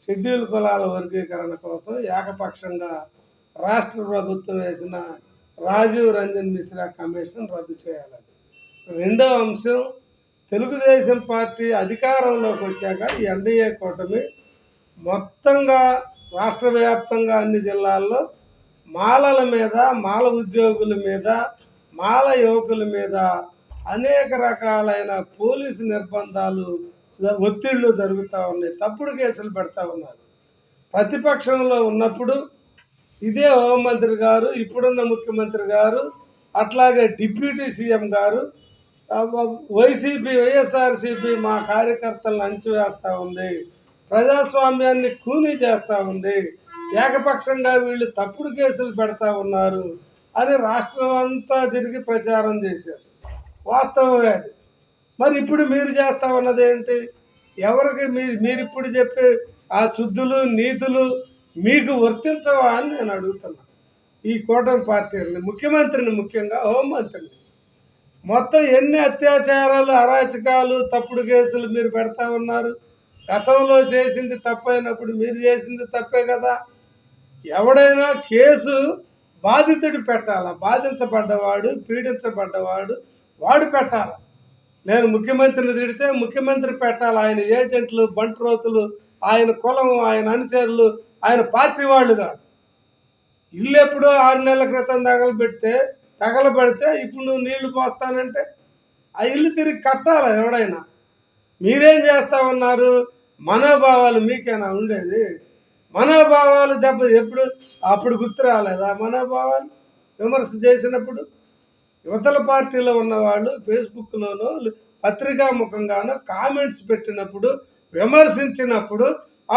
షెడ్యూల్ కులాల వర్గీకరణ కోసం ఏకపక్షంగా రాష్ట్ర ప్రభుత్వం వేసిన రాజీవ్ రంజన్ మిశ్రా కమిషన్ రద్దు చేయాలని. రెండో అంశం, తెలుగుదేశం పార్టీ అధికారంలోకి వచ్చాక ఈ ఎన్డీఏ కూటమి మొత్తంగా రాష్ట్ర వ్యాప్తంగా అన్ని జిల్లాల్లో మాలల మీద, మాల ఉద్యోగుల మీద, మాల యువకుల మీద అనేక రకాలైన పోలీసు నిర్బంధాలు, ఒత్తిళ్లు జరుగుతూ ఉన్నాయి. తప్పుడు కేసులు పెడతా ఉన్నారు. ప్రతిపక్షంలో ఉన్నప్పుడు ఇదే హోంమంత్రి గారు, ఇప్పుడున్న ముఖ్యమంత్రి గారు, అట్లాగే డిప్యూటీ సీఎం గారు, వైఎస్ఆర్సీపీ మా కార్యకర్తలను అణిచివేస్తూ ఉంది, ప్రజాస్వామ్యాన్ని కూనీ చేస్తూ ఉంది, ఏకపక్షంగా వీళ్ళు తప్పుడు కేసులు పెడతా ఉన్నారు అని రాష్ట్రం అంతా తిరిగి ప్రచారం చేశారు. వాస్తవమే అది. మరి ఇప్పుడు మీరు చేస్తూ ఉన్నది ఏంటి? ఎవరికి మీరు ఇప్పుడు చెప్పే ఆ శుద్ధులు నీతులు మీకు వర్తించవా అని నేను అడుగుతున్నా. ఈ కూటమి పార్టీలని, ముఖ్యమంత్రిని, ముఖ్యంగా హోంమంత్రిని, మొత్తం ఎన్ని అత్యాచారాలు, అరాచకాలు, తప్పుడు కేసులు మీరు పెడతా ఉన్నారు. గతంలో చేసింది తప్పైనప్పుడు మీరు చేసింది తప్పే కదా. ఎవడైనా కేసు బాధితుడు పెట్టాలా, బాధించబడ్డవాడు, పీడించబడ్డవాడు వాడు పెట్టాలి. నేను ముఖ్యమంత్రిని తిడితే ముఖ్యమంత్రి పెట్టాలి. ఆయన ఏజెంట్లు, బంట్రోతులు, ఆయన కులం, ఆయన అనుచరులు, ఆయన పార్టీ వాళ్ళు కాదు. ఇల్లు ఎప్పుడో 6 నెలల క్రితం తగలబెడితే ఇప్పుడు నువ్వు నీళ్లు పోస్తానంటే ఆ ఇల్లు తిరిగి కట్టాలి ఎవడైనా. మీరేం చేస్తూ ఉన్నారు? మనోభావాలు మీకేనా ఉండేది? మనోభావాలు ఎప్పుడు అప్పుడు గుర్తు రాలేదా? మనోభావాలు విమర్శ చేసినప్పుడు యువతల పార్టీలో ఉన్నవాళ్ళు ఫేస్బుక్లోనో పత్రికాముఖంగానో కామెంట్స్ పెట్టినప్పుడు, విమర్శించినప్పుడు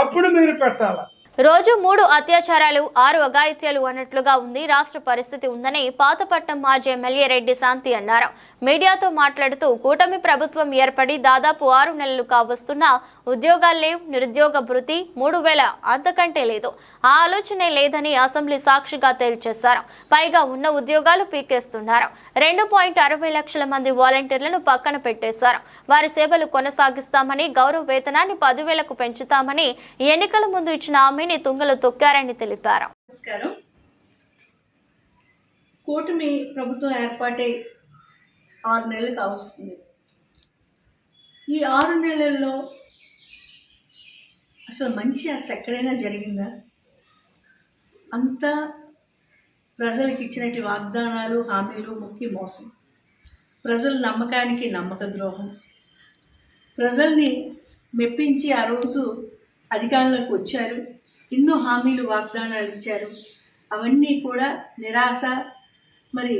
అప్పుడు మీరు పెట్టాలా. రోజు 3 అత్యాచారాలు, 6 అఘాయిత్యాలు అన్నట్లుగా ఉంది రాష్ట్ర పరిస్థితి ఉందని పాతపట్నం మాజీ ఎమ్మెల్యే రెడ్డి శాంతి అన్నారు. మీడియాతో మాట్లాడుతూ కూటమి ప్రభుత్వం ఏర్పడి దాదాపు 6 నెలలు కావస్తున్నా ఉద్యోగాలు లేవు, నిరుద్యోగ భృతి 3000 అంతకంటే లేదు. ఆ ఆలోచనే లేదని అసెంబ్లీ సాక్షిగా తేల్చేశారు. పైగా ఉన్న ఉద్యోగాలు పీకేస్తున్నారు. 2.60 లక్షల మంది వాలంటీర్లను పక్కన పెట్టేశారు. వారి సేవలు కొనసాగిస్తామని, గౌరవ వేతనాన్ని 10,000కు పెంచుతామని ఎన్నికల ముందు ఇచ్చిన హామీని తుంగలు తొక్కారని తెలిపారు. నమస్కారం. కూటమి ప్రభుత్వం ఏర్పాటై 6 నెలలు కావస్తుంది. ఈ 6 నెలల్లో అసలు ఎక్కడైనా జరిగిందా? అంతా ప్రజలకు ఇచ్చినట్టు వాగ్దానాలు, హామీలు ముఖ్య మోసం, ప్రజల నమ్మకానికి నమ్మక ద్రోహం, ప్రజల్ని మెప్పించి ఆ రోజు అధికారంలోకి వచ్చారు, ఎన్నో హామీలు, వాగ్దానాలు ఇచ్చారు. అవన్నీ కూడా నిరాశ, మరి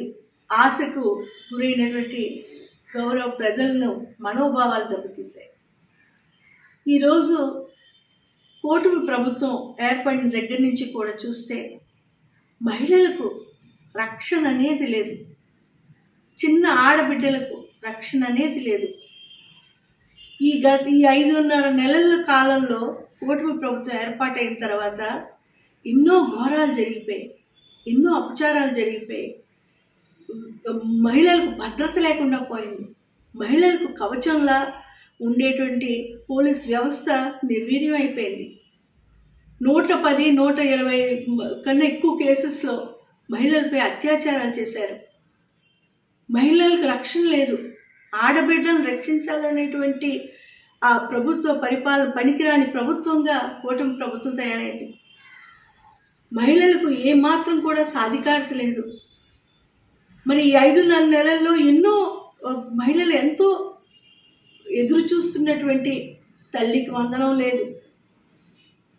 ఆశకు గురైనటువంటి ప్రజలను మనోభావాలు దెబ్బతీశాయి. ఈరోజు కూటమి ప్రభుత్వం ఏర్పడిన దగ్గర నుంచి కూడా చూస్తే మహిళలకు రక్షణ అనేది లేదు, చిన్న ఆడబిడ్డలకు రక్షణ అనేది లేదు. ఈ 5.5 నెలల కాలంలో కూటమి ప్రభుత్వం ఏర్పాటైన తర్వాత ఎన్నో ఘోరాలు జరిగిపోయాయి, ఎన్నో అపచారాలు జరిగిపోయాయి. మహిళలకు భద్రత లేకుండా పోయింది. మహిళలకు కవచంలా ఉండేటువంటి పోలీస్ వ్యవస్థ నిర్వీర్యం అయిపోయింది. 110, 120 కన్నా ఎక్కువ కేసెస్లో మహిళలపై అత్యాచారాలు చేశారు. మహిళలకు రక్షణ లేదు. ఆడబిడ్డలను రక్షించాలనేటువంటి ఆ ప్రభుత్వ పరిపాలన పనికిరాని ప్రభుత్వంగా కూటమి ప్రభుత్వం తయారైంది. మహిళలకు ఏమాత్రం కూడా సాధికారత లేదు. మరి ఈ 5.5 నెలల్లో ఎన్నో మహిళలు ఎంతో ఎదురు చూస్తున్నటువంటి తల్లికి వందనం లేదు.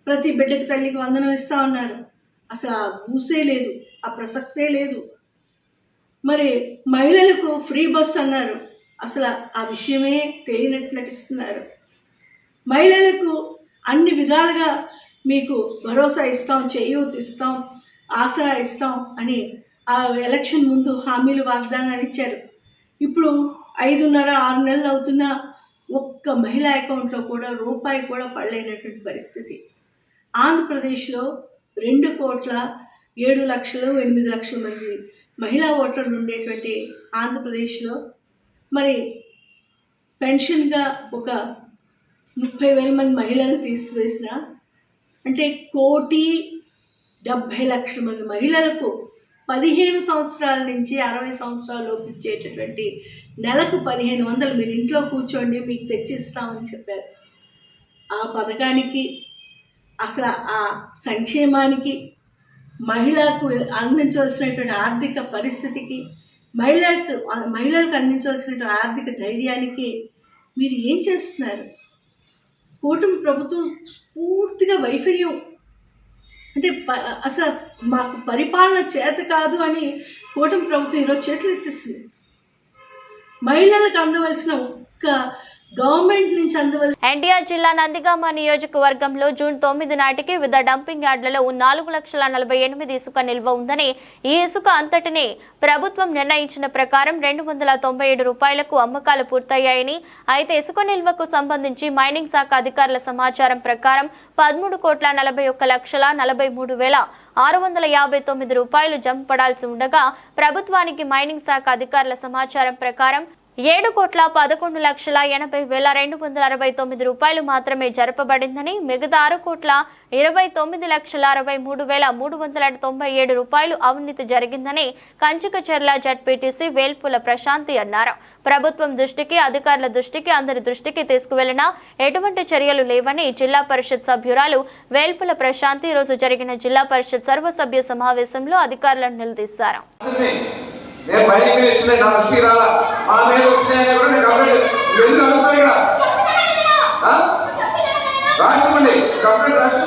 ప్రతి బిడ్డకి తల్లికి వందనం ఇస్తా ఉన్నారు. అసలు ఆ ఊసే లేదు, ఆ ప్రసక్తే లేదు. మరి మహిళలకు ఫ్రీ బస్ అన్నారు, అసలు ఆ విషయమే తెలియనట్టు నటిస్తున్నారు. మహిళలకు అన్ని విధాలుగా మీకు భరోసా ఇస్తాం, చేయూత ఇస్తాం, ఆసరా ఇస్తాం అని ఆ ఎలక్షన్ ముందు హామీలు వాగ్దానాలు ఇచ్చారు. ఇప్పుడు 5.5-6 నెలలు అవుతున్న ఒక్క మహిళా అకౌంట్లో కూడా రూపాయి కూడా పడలేనటువంటి పరిస్థితి. ఆంధ్రప్రదేశ్లో 2,07,08,00,000 మంది మహిళా ఓటర్లు ఉండేటువంటి ఆంధ్రప్రదేశ్లో మరి పెన్షన్గా ఒక 30,000 మంది మహిళలు తీసివేసిన అంటే 1,70,00,000 మంది మహిళలకు 15 సంవత్సరాల నుంచి 60 సంవత్సరాల లోపు ఇచ్చేటటువంటి నెలకు 1,500 మీరు ఇంట్లో కూర్చోండి మీకు తెచ్చిస్తామని చెప్పారు. ఆ పథకానికి అసలు ఆ సంక్షేమానికి మహిళకు అందించవలసినటువంటి ఆర్థిక పరిస్థితికి మహిళలకు అందించవలసినటువంటి ఆర్థిక ధైర్యానికి మీరు ఏం చేస్తున్నారు? కూటమి ప్రభుత్వం పూర్తిగా వైఫల్యం. అంటే అసలు మాకు పరిపాలన చేత కాదు అని కూటమి ప్రభుత్వం ఈరోజు చేతులు ఎత్తిస్తుంది. మహిళలకు అందవలసిన ఒక్క గవర్నమెంట్ నుంచి అందవలసిన ఎన్టీఆర్ జిల్లా నందిగామ నియోజకవర్గంలో జూన్ 9 నాటికి వివిధ డంపింగ్ యార్డులలో 4,48,000 ఇసుక నిల్వ ఉందని, ఈ ఇసుక అంతటిని ప్రభుత్వం నిర్ణయించిన ప్రకారం 297 రూపాయలకు అమ్మకాలు పూర్తయ్యాయని, అయితే ఇసుక నిల్వకు సంబంధించి మైనింగ్ శాఖ అధికారుల సమాచారం ప్రకారం 13,41,43,659 రూపాయలు జమ పడాల్సి ఉండగా, ప్రభుత్వానికి మైనింగ్ శాఖ అధికారుల సమాచారం ప్రకారం 7,11,80,269 రూపాయలు మాత్రమే జరపబడిందని, మిగతా 6,29,63,397 రూపాయలు అవినీతి జరిగిందని కంచికచర్ల జడ్పీటీసీ వేల్పుల ప్రశాంతి అన్నారు. ప్రభుత్వం దృష్టికి, అధికారుల దృష్టికి, అందరి దృష్టికి తీసుకువెళ్లినా ఎటువంటి చర్యలు లేవని జిల్లా పరిషత్ సభ్యురాలు వేల్పుల ప్రశాంతి రోజు జరిగిన జిల్లా పరిషత్ సర్వసభ్య సమావేశంలో అధికారులను నిలదీశారు. నేను బయటికి వెళ్ళి నా దృష్టికి రాలా, మా మీద వచ్చినాయని కూడా నేను కంప్లైంట్ ఎందుకు అవసరం ఇక్కడ రాసుకోండి. కంప్లైంట్ రాసు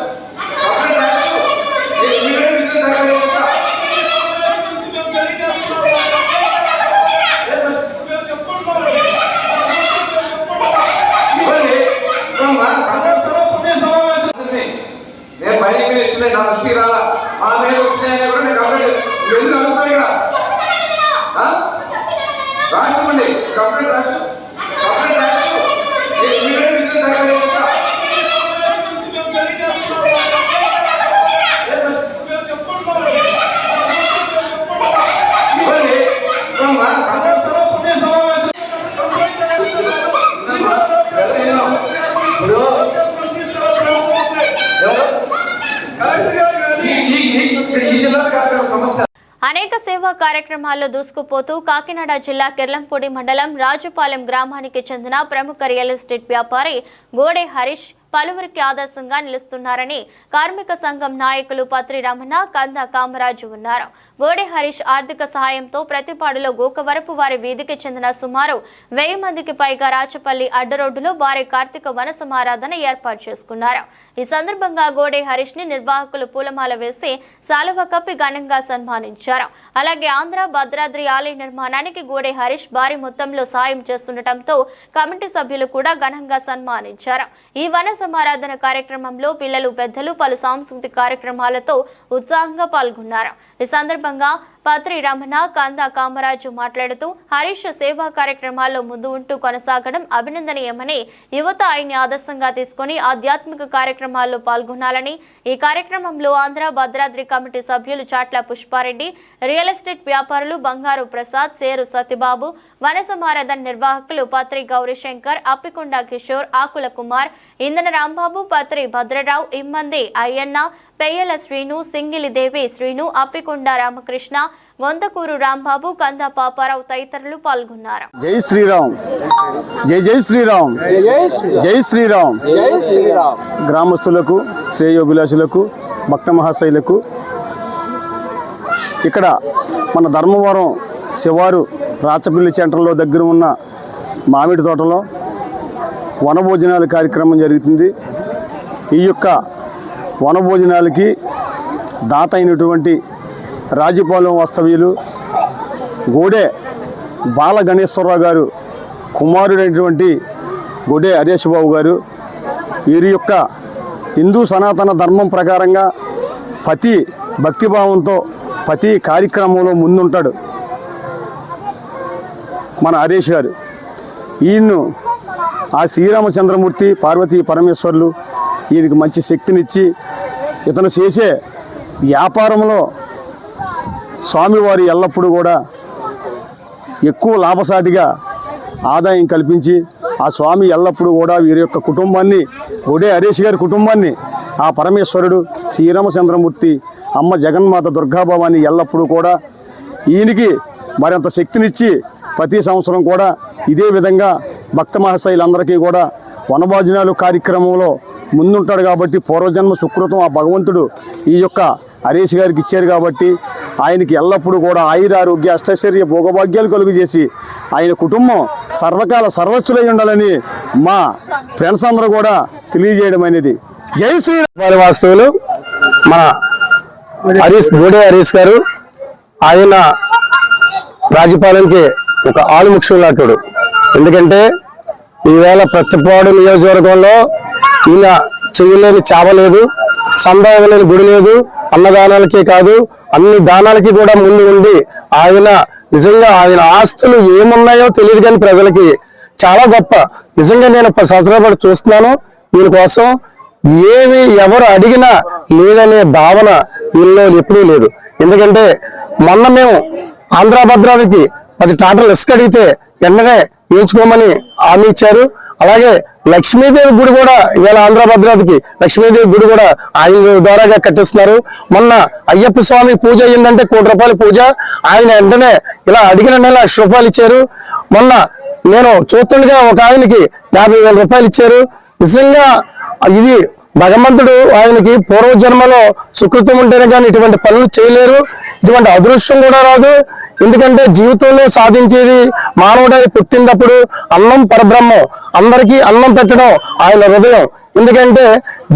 నేను బయటికి వెళ్ళి నా దృష్టికి రాలా, మా మీద వచ్చినాయని కూడా నేను కంప్లైంట్ ఎందుకు అవసరం ఇక్కడ రాసుకోండి. కంప్లైంట్ రాసు అనేక సేవా కార్యక్రమాల్లో దూసుకుపోతూ కాకినాడ జిల్లా కిర్లంపూడి మండలం రాజుపాలెం గ్రామానికి చెందిన ప్రముఖ రియల్ ఎస్టేట్ వ్యాపారి గోడే హరీష్ పలువురికి ఆదర్శంగా నిలుస్తున్నారని కార్మిక సంఘం నాయకులు పత్రి రమణ, కంద కామరాజు ఉన్నారు. గోడే హరీష్ ఆర్థిక సహాయంతో ప్రతిపాడులో గోకవరపు వారి వీధికి చెందిన సుమారు 1000 మందికి పైగా రాచపల్లి అడ్డరోడ్డులో భారీ కార్తీక వన సమారాధన ఏర్పాటు చేసుకున్నారు. ఈ సందర్భంగా గోడే హరీష్ ని నిర్వాహకులు పూలమాల వేసి సాలువ కప్పి ఘనంగా సన్మానించారు. అలాగే ఆంధ్ర భద్రాద్రి ఆలయ నిర్మాణానికి గోడే హరీష్ భారీ మొత్తంలో సాయం చేస్తుండటంతో కమిటీ సభ్యులు కూడా ఘనంగా సన్మానించారు. ఈ వన సమారాధన కార్యక్రమంలో పిల్లలు, పెద్దలు పలు సాంస్కృతిక కార్యక్రమాలతో ఉత్సాహంగా పాల్గొన్నారు. ఈ సందర్భంగా పత్రి రమణ, కంద కామరాజు మాట్లాడుతూ హరీష్ సేవా కార్యక్రమాల్లో ముందు ఉంటూ కొనసాగడం అభినందనీయమని, యువత ఆయన్ని ఆదర్శంగా తీసుకుని ఆధ్యాత్మిక కార్యక్రమాల్లో పాల్గొనాలని, ఈ కార్యక్రమంలో ఆంధ్ర భద్రాద్రి కమిటీ సభ్యులు చాట్ల పుష్పారెడ్డి, రియల్ ఎస్టేట్ వ్యాపారులు బంగారు ప్రసాద్, సేరు సత్యబాబు, వన సమారాధన నిర్వాహకులు పత్రి గౌరీశంకర్, అప్పికొండ కిషోర్, ఆకుల కుమార్, ఇందన రాంబాబు, పత్రి భద్రరావు, ఇమ్మంది అయ్యన్న, పెయ్యల శ్రీను, సింగిలిదేవి శ్రీను, అప్పికొండ రామకృష్ణ, గొంతకూరు రాంబాబు, కంద పాపారావు తదితరులు పాల్గొన్నారు. జై శ్రీరామ్, జై జై శ్రీరామ్, జై శ్రీరామ్. గ్రామస్తులకు, శ్రేయోభిలాషులకు, భక్త మహాశైలకు ఇక్కడ మన ధర్మవరం శివారు రాచపల్లి సెంటర్లో దగ్గర ఉన్న మామిడి తోటలో వనభోజనాల కార్యక్రమం జరుగుతుంది. ఈ యొక్క వనభోజనాలకి దాత అయినటువంటి రాజపాలెం వాస్తవ్యులు గోడే బాల గణేశ్వరరావు గారు కుమారుడైనటువంటి గోడే హరీష్ బాబు గారు వీరి యొక్క హిందూ సనాతన ధర్మం ప్రకారంగా ప్రతి భక్తిభావంతో ప్రతి కార్యక్రమంలో ముందుంటాడు మన హరీష్ గారు. ఈయన్ను ఆ శ్రీరామచంద్రమూర్తి, పార్వతీ పరమేశ్వర్లు ఈయనకి మంచి శక్తినిచ్చి ఇతను చేసే వ్యాపారంలో స్వామివారి ఎల్లప్పుడూ కూడా ఎక్కువ లాభసాటిగా ఆదాయం కల్పించి ఆ స్వామి ఎల్లప్పుడూ కూడా వీరి యొక్క కుటుంబాన్ని, గోడే హరీష్ గారి కుటుంబాన్ని ఆ పరమేశ్వరుడు శ్రీరామచంద్రమూర్తి, అమ్మ జగన్మాత దుర్గాభవాన్ని ఎల్లప్పుడూ కూడా ఈయనకి మరింత శక్తినిచ్చి ప్రతి సంవత్సరం కూడా ఇదే విధంగా భక్త మహాశైలందరికీ కూడా వనభోజనాలు కార్యక్రమంలో ముందుంటాడు. కాబట్టి పూర్వజన్మ సుకృతం ఆ భగవంతుడు ఈ యొక్క హరీష్ గారికి ఇచ్చారు. కాబట్టి ఆయనకి ఎల్లప్పుడూ కూడా ఆయురారోగ్య అష్టైశ్వర్య భోగభాగ్యాలు కలుగు చేసి ఆయన కుటుంబం సర్వకాల సర్వస్తులై ఉండాలని మా ఫ్రెండ్స్ అందరూ కూడా తెలియజేయడం అనేది. జై శ్రీరామ్. వాస్తవులు మన హరీష్, గోడే హరీష్ గారు ఆయన రాజపాలెంకి ఒక ఆలుముక్షం లాంటాడు. ఎందుకంటే ఈవేళ ప్రతిపాడు నియోజకవర్గంలో ఈయన చేయలేని చావలేదు, సందాయలేని గుడి లేదు. అన్నదానాలకే కాదు అన్ని దానాలకి కూడా ముందు ఉండి ఆయన నిజంగా ఆయన ఆస్తులు ఏమున్నాయో తెలియదు కానీ ప్రజలకి చాలా గొప్ప. నిజంగా నేను 10 సంవత్సరాల పాటు చూస్తున్నాను. దీనికోసం ఏమి ఎవరు అడిగినా లేదనే భావన వీళ్ళలో ఎప్పుడూ లేదు. ఎందుకంటే మొన్న మేము ఆంధ్ర భద్రాద్రికి 10 టాటర్లు ఇసుక అడిగితే వెంటనే వేయించుకోమని హామీ ఇచ్చారు. అలాగే లక్ష్మీదేవి గుడి కూడా ఇవాళ ఆంధ్ర భద్రాద్రికి లక్ష్మీదేవి గుడి కూడా ఆయన ద్వారాగా కట్టిస్తున్నారు. మొన్న అయ్యప్ప స్వామి పూజ అయ్యిందంటే 1 కోటి రూపాయల పూజ ఆయన వెంటనే ఇలా అడిగిన నెల ₹1,00,000 ఇచ్చారు. మొన్న నేను చూస్తుండగా ఒక ఆయనకి 50,000 రూపాయలు ఇచ్చారు. నిజంగా ఇది భగవంతుడు ఆయనకి పూర్వజన్మలో సుకృతం ఉంటేనే కానీ ఇటువంటి పనులు చేయలేరు, ఇటువంటి అదృష్టం కూడా రాదు. ఎందుకంటే జీవితంలో సాధించేది మానవుడై పుట్టినప్పుడు అన్నం పరబ్రహ్మం, అందరికీ అన్నం పెట్టడం ఆయన హృదయం. ఎందుకంటే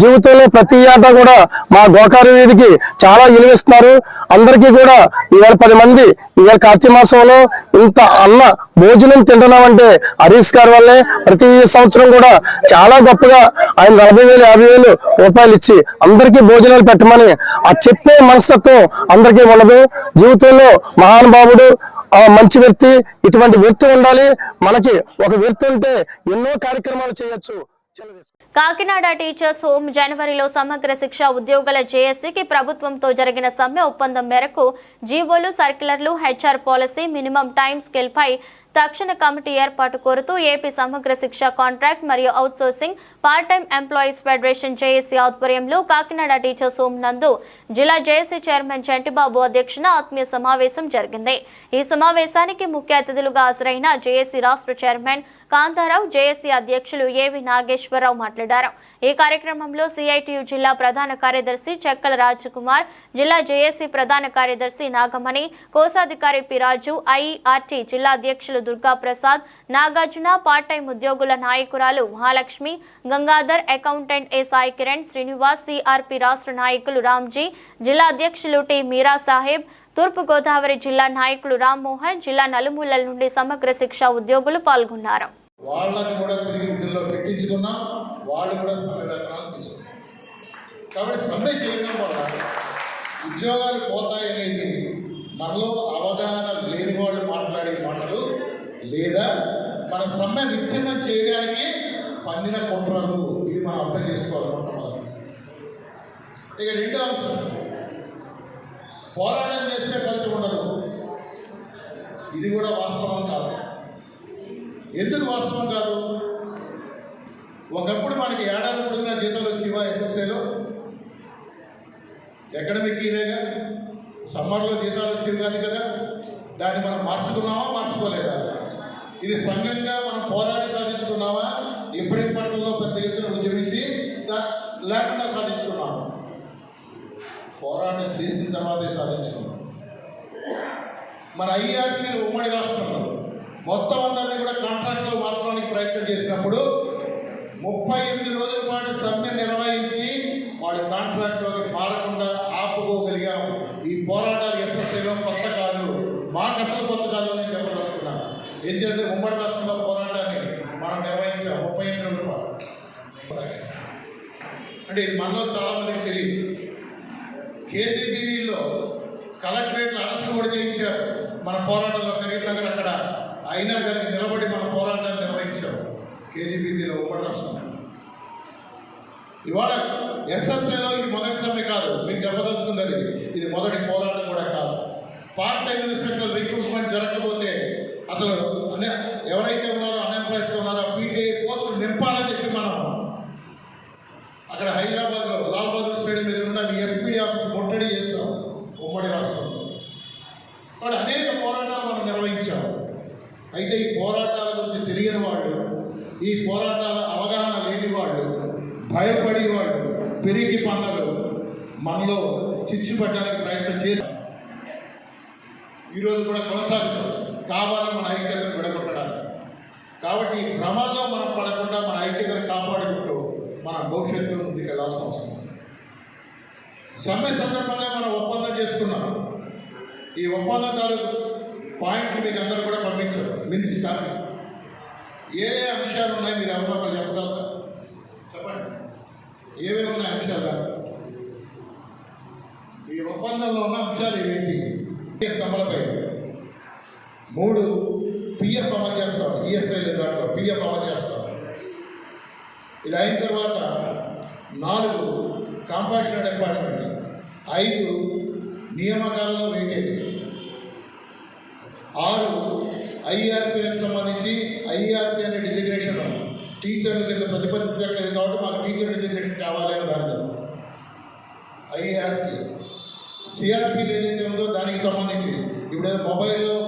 జీవితంలో ప్రతి ఏటా కూడా మా గోకారు వీధికి చాలా విలువిస్తున్నారు. అందరికీ కూడా ఇవాళ 10 మంది ఇవాళ కార్తీక మాసంలో ఇంత అన్న భోజనం తింటున్నామంటే హరీష్ గారి వల్లే. ప్రతి సంవత్సరం కూడా చాలా గొప్పగా ఆయన 40,000, 50,000 రూపాయలు ఇచ్చి అందరికీ భోజనాలు పెట్టమని ఆ చెప్పే మనస్తత్వం అందరికీ ఉండదు. జీవితంలో మహానుభావుడు, మంచి వ్యక్తి, ఇటువంటి వ్యక్తి ఉండాలి. మనకి ఒక వ్యక్తి ఉంటే ఎన్నో కార్యక్రమాలు చేయొచ్చు. కాకినాడ టీచర్స్ హోమ్ జనవరిలో సమగ్ర శిక్ష ఉద్యోగుల జేఏసీకి ప్రభుత్వంతో జరిగిన సమ్మె ఒప్పందం మేరకు జీవోలు, సర్క్యులర్లు, HR policy, minimum time scale పై తక్షణ కమిటీ ఏర్పాటు కోరుతూ ఏపీ సమగ్ర శిక్ష కాంట్రాక్ట్ మరియు outsourcing part time employees federation JAC ఆధ్వర్యంలో కాకినాడ టీచర్స్ హోమ్ నందు జిల్లా జేఏసీ చైర్మన్ చంటిబాబు అధ్యక్షన ఆత్మీయ సమావేశం జరిగింది. ఈ సమావేశానికి ముఖ్య అతిథులుగా హాజరైన జేఏసీ రాష్ట్ర చైర్మన్ కాంతారావు, జేఏసీ అధ్యక్షులు ఏవి నాగేశ్వరరావు మాట్లాడారు. ఈ కార్యక్రమంలో సిఐటియు జిల్లా ప్రధాన కార్యదర్శి చెక్కల రాజకుమార్, జిల్లా జేఏసీ ప్రధాన కార్యదర్శి నాగమణి, కోశాధికారి పిరాజు, ఐఈఆర్టీ జిల్లా అధ్యక్షులు దుర్గా ప్రసాద్, నాగార్జున, పార్ట్ టైం ఉద్యోగుల నాయకురాలు మహాలక్ష్మి, గంగాధర్, అకౌంటెంట్ ఏ సాయి కిరణ్, శ్రీనివాస్, సిఆర్పి రాష్ట్ర నాయకులు రామ్జీ, జిల్లా అధ్యక్షులు టి మీరా సాహెబ్, తూర్పు గోదావరి జిల్లా నాయకులు రామ్మోహన్, జిల్లా నలుమూలల నుండి సమగ్ర శిక్ష ఉద్యోగులు పాల్గొన్నారు. వాళ్ళని కూడా తిరిగి విధుల్లో పెట్టించుకున్నాం, వాళ్ళు కూడా సంవిధానాలు తీసుకున్నాం. కాబట్టి సమ్మె చేయడం వల్ల ఉద్యోగాలు పోతాయనేది మనలో అవగాహన లేని వాళ్ళు మాట్లాడే మాటలు, లేదా మన సమ్మె విచ్ఛిన్నం చేయడానికి పన్నిన కుట్రలు. ఇది మనం అర్థం చేసుకోవాలనుకుంటున్నాం. ఇక రెండో అంశం, పోరాటం చేస్తే ఫలితం ఉండదు. ఇది కూడా వాస్తవం కాదు. ఎందుకు వాస్తవం కాదు? ఒకప్పుడు మనకి ఏడాది పొడిగిన జీతాలు వచ్చేవా ఎస్ఎస్ఏలో? అకాడమిక్ ఇయరేగా, సమ్మర్లో జీతాలు వచ్చేవి కాదు కదా. దాన్ని మనం మార్చుకున్నామా, మార్చుకోలేదా? ఇది సంఘంగా మనం పోరాడి సాధించుకున్నామా, ఇబ్రహీంపట్నంలో పెద్ద ఎత్తున ఉద్యమించి లేకుండా సాధించుకున్నాము? పోరాటం చేసిన తర్వాతే సాధించుకున్నాం. మన ఐఆర్పీ ఉమ్మడి రాష్ట్రంలో మొత్తం అందరినీ కూడా కాంట్రాక్ట్లో మార్చడానికి ప్రయత్నం చేసినప్పుడు 38 రోజుల పాటు సమ్మె నిర్వహించి వాళ్ళు కాంట్రాక్ట్లోకి మారకుండా ఆపుకోగలిగాం. ఈ పోరాటాలు ఎస్ఎస్ఏలో కొత్త కాదు, మాకు అసలు కొత్త కాదు అని చెప్పదలుచుకున్నాను. ఏం చేస్తే ఉమ్మడి రాష్ట్రంలో పోరాటాన్ని మనం నిర్వహించాం 38 రోజుల పాటు. అంటే ఇది మనలో చాలామందికి తెలియదు. కేజీబీవీలో కలెక్టరేట్లు అరెస్ట్ కూడా చేయించారు మన పోరాటంలో. కరీంనగర్ అక్కడ అయినా కానీ నిలబడి మన పోరాటాన్ని నిర్వహించాం కేజీబీవీలో ఉమ్మడి రాష్ట్రం. ఇవాళ ఎస్ఎస్ఏలో ఇది మొదటి సమ్మె కాదు, మీకు చెప్పదలుచుకున్నది ఇది మొదటి పోరాటం కూడా కాదు. పార్ట్ టైం ఇన్స్పెక్టర్ రిక్రూట్మెంట్ జరగకపోతే అసలు ఎవరైతే ఉన్నారో అన్ఎంప్లాయ్స్ ఉన్నారో పీటీఐ పోస్టులు నింపాలని చెప్పి మనం అక్కడ హైదరాబాద్లో లాల్ బహదూర్ స్టేడియం మీద ఉన్న ఎస్పీడీ ఆఫీస్ ముట్టడి చేస్తాం ఉమ్మడి రాష్ట్రంలో. కాబట్టి అనేక పోరాటాలు మనం నిర్వహించాం. అయితే ఈ పోరాటాల గురించి తెలియని వాళ్ళు, ఈ పోరాటాల అవగాహన లేని వాళ్ళు, భయపడి వాళ్ళు, పెరిగి పంటలు మనలో చిచ్చు పెట్టడానికి ప్రయత్నం చేశాం. ఈరోజు కూడా కొనసాగుతాం, కావాలని మన ఐక్యతను విడగొట్టడానికి. కాబట్టి ఈ భ్రమల్లో మనం పడకుండా మన ఐక్యతను కాపాడుకుంటూ మన భవిష్యత్తు ముందుకు వెళ్ళాల్సిన అవసరం. సమ్మె సందర్భంగా మనం ఒప్పందం చేసుకున్నాం. ఈ ఒప్పందాలు పాయింట్లు మీకు అందరూ కూడా పంపించారు మినిట్స్ కానీ. ఏ అంశాలు ఉన్నాయి మీరు ఎవరన్నా చెప్పగలరా? చెప్పండి, ఏమేమి ఉన్నాయి అంశాలు? ఈ ఒప్పందంలో ఉన్న అంశాలు ఏంటి? అమలుపై 3 పిఎఫ్ అమలు చేస్తాం, ఈఎస్ఐ దాంట్లో పిఎఫ్ అమలు చేస్తాం. ఇది అయిన తర్వాత 4 కాంపాషనల్ డిపార్ట్మెంట్, 5 నియామకాలలో వెయిటేజ్, 6 ఐఆర్పీలకు సంబంధించి ఐఆర్పీ అనే డిజిగ్నేషన్ టీచర్ల కింద ప్రతిపాదించట్లేదు కాబట్టి మాకు టీచర్ డిజిగ్నేషన్ కావాలి అని దాని కదా ఐఆర్పీ. సిఆర్పీ ఏదైతే ఉందో దానికి సంబంధించి ఇప్పుడు మొబైల్లో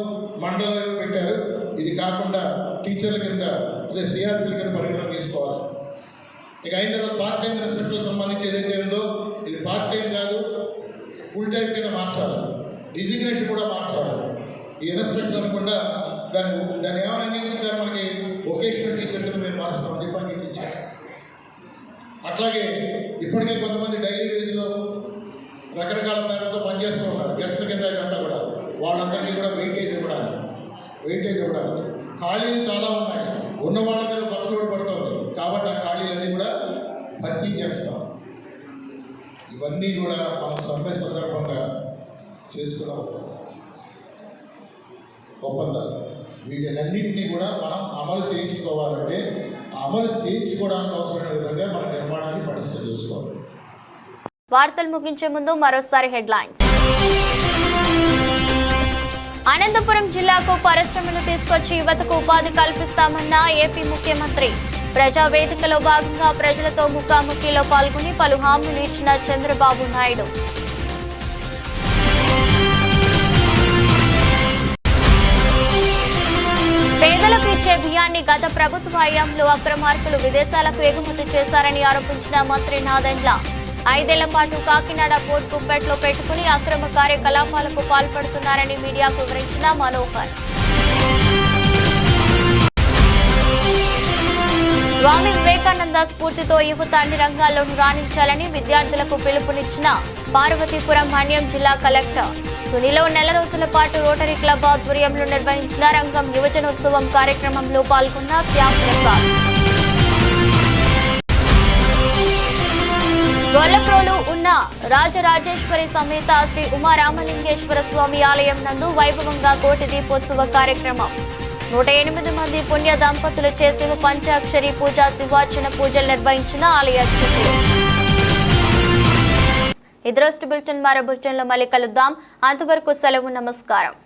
మండలం పెట్టారు. ఇది కాకుండా టీచర్ల కింద అదే సిఆర్పీల కింద పరిగణన తీసుకోవాలి. ఇక అయిన తర్వాత పార్ట్ టైం ఇన్స్పెక్టర్లకు సంబంధించి ఏదైతే ఉందో ఇది పార్ట్ టైం కాదు, ఫుల్ టైం కింద మార్చాలి. డిజిగ్నేషన్ కూడా మార్చాలి. ఈ ఇన్స్పెక్టర్ కూడా దాన్ని ఏమైనా అంగీకరించారు? మనకి వొకేషనల్ టీచర్ కింద మేము మారుస్తామని చెప్పి అంగీకరించారు. అట్లాగే ఇప్పటికే కొంతమంది డైలీ వేజ్లో రకరకాల పేరుతో పనిచేస్తూ ఉన్నారు. గెస్ట్ల కింద అంతా కూడా వాళ్ళందరికీ కూడా వెయిటేజ్ ఇవ్వడానికి ఖాళీలు చాలా ఉన్నాయి. ఉన్న వాళ్ళ మీద వర్క్లోడ్ పడుతుంది కాబట్టి ఆ ఖాళీలన్నీ కూడా భర్తీ చేస్తాం. ఇవన్నీ కూడా మనం సమ్మె సందర్భంగా చేసుకున్న ఒప్పందాలు. వీటన్నింటినీ కూడా మనం అమలు చేయించుకోవాలంటే అమలు చేయించుకోవడానికి అవసరమైన విధంగా మన నిర్మాణాన్ని పటిష్ట చేసుకోవాలి. వార్తలు ముగించే ముందు మరోసారి హెడ్లైన్స్. అనంతపురం జిల్లాకు పరిశ్రమలు తీసుకొచ్చి యువతకు ఉపాధి కల్పిస్తామన్న ఏపీ ముఖ్యమంత్రి. ప్రజావేదికలో భాగంగా ప్రజలతో ముఖాముఖిలో పాల్గొని పలు హామీలు ఇచ్చిన చంద్రబాబు నాయుడు. పేదలకు ఇచ్చే బియ్యాన్ని గత ప్రభుత్వ హయాంలో అక్రమార్కులు విదేశాలకు ఎగుమతి చేశారని ఆరోపించిన మంత్రి నాదెండ్ల. 5 ఏళ్ల పాటు కాకినాడ పోర్ట్ కుప్పెట్లో పెట్టుకుని అక్రమ కార్యకలాపాలకు పాల్పడుతున్నారని మీడియాకు వివరించిన మనోహర్. స్వామి వివేకానంద స్ఫూర్తితో యువత అన్ని రంగాల్లోనూ రాణించాలని విద్యార్థులకు పిలుపునిచ్చిన పార్వతీపురం మన్యం జిల్లా కలెక్టర్. తునిలో నెల రోజుల పాటు రోటరీ క్లబ్ ఆధ్వర్యంలో నిర్వహించిన రంగం యువజనోత్సవం కార్యక్రమంలో పాల్గొన్న శ్యామ్ ప్రసాద్. గొల్లప్రోలు ఉన్న రాజరాజేశ్వరి సమేత శ్రీ ఉమారామలింగేశ్వర స్వామి ఆలయం నందు వైభవంగా కోటి దీపోత్సవ కార్యక్రమం. 108 మంది పుణ్య దంపతులచే శివ పంచాక్షరి పూజ శివార్చన పూజలు నిర్వహించిన ఆలయ అర్చకులు. ఇదరస్ట్ బులెటిన్ మరో బులెటిన్లో మళ్ళీ కలుద్దాం. అంతవరకు సెలవు. నమస్కారం.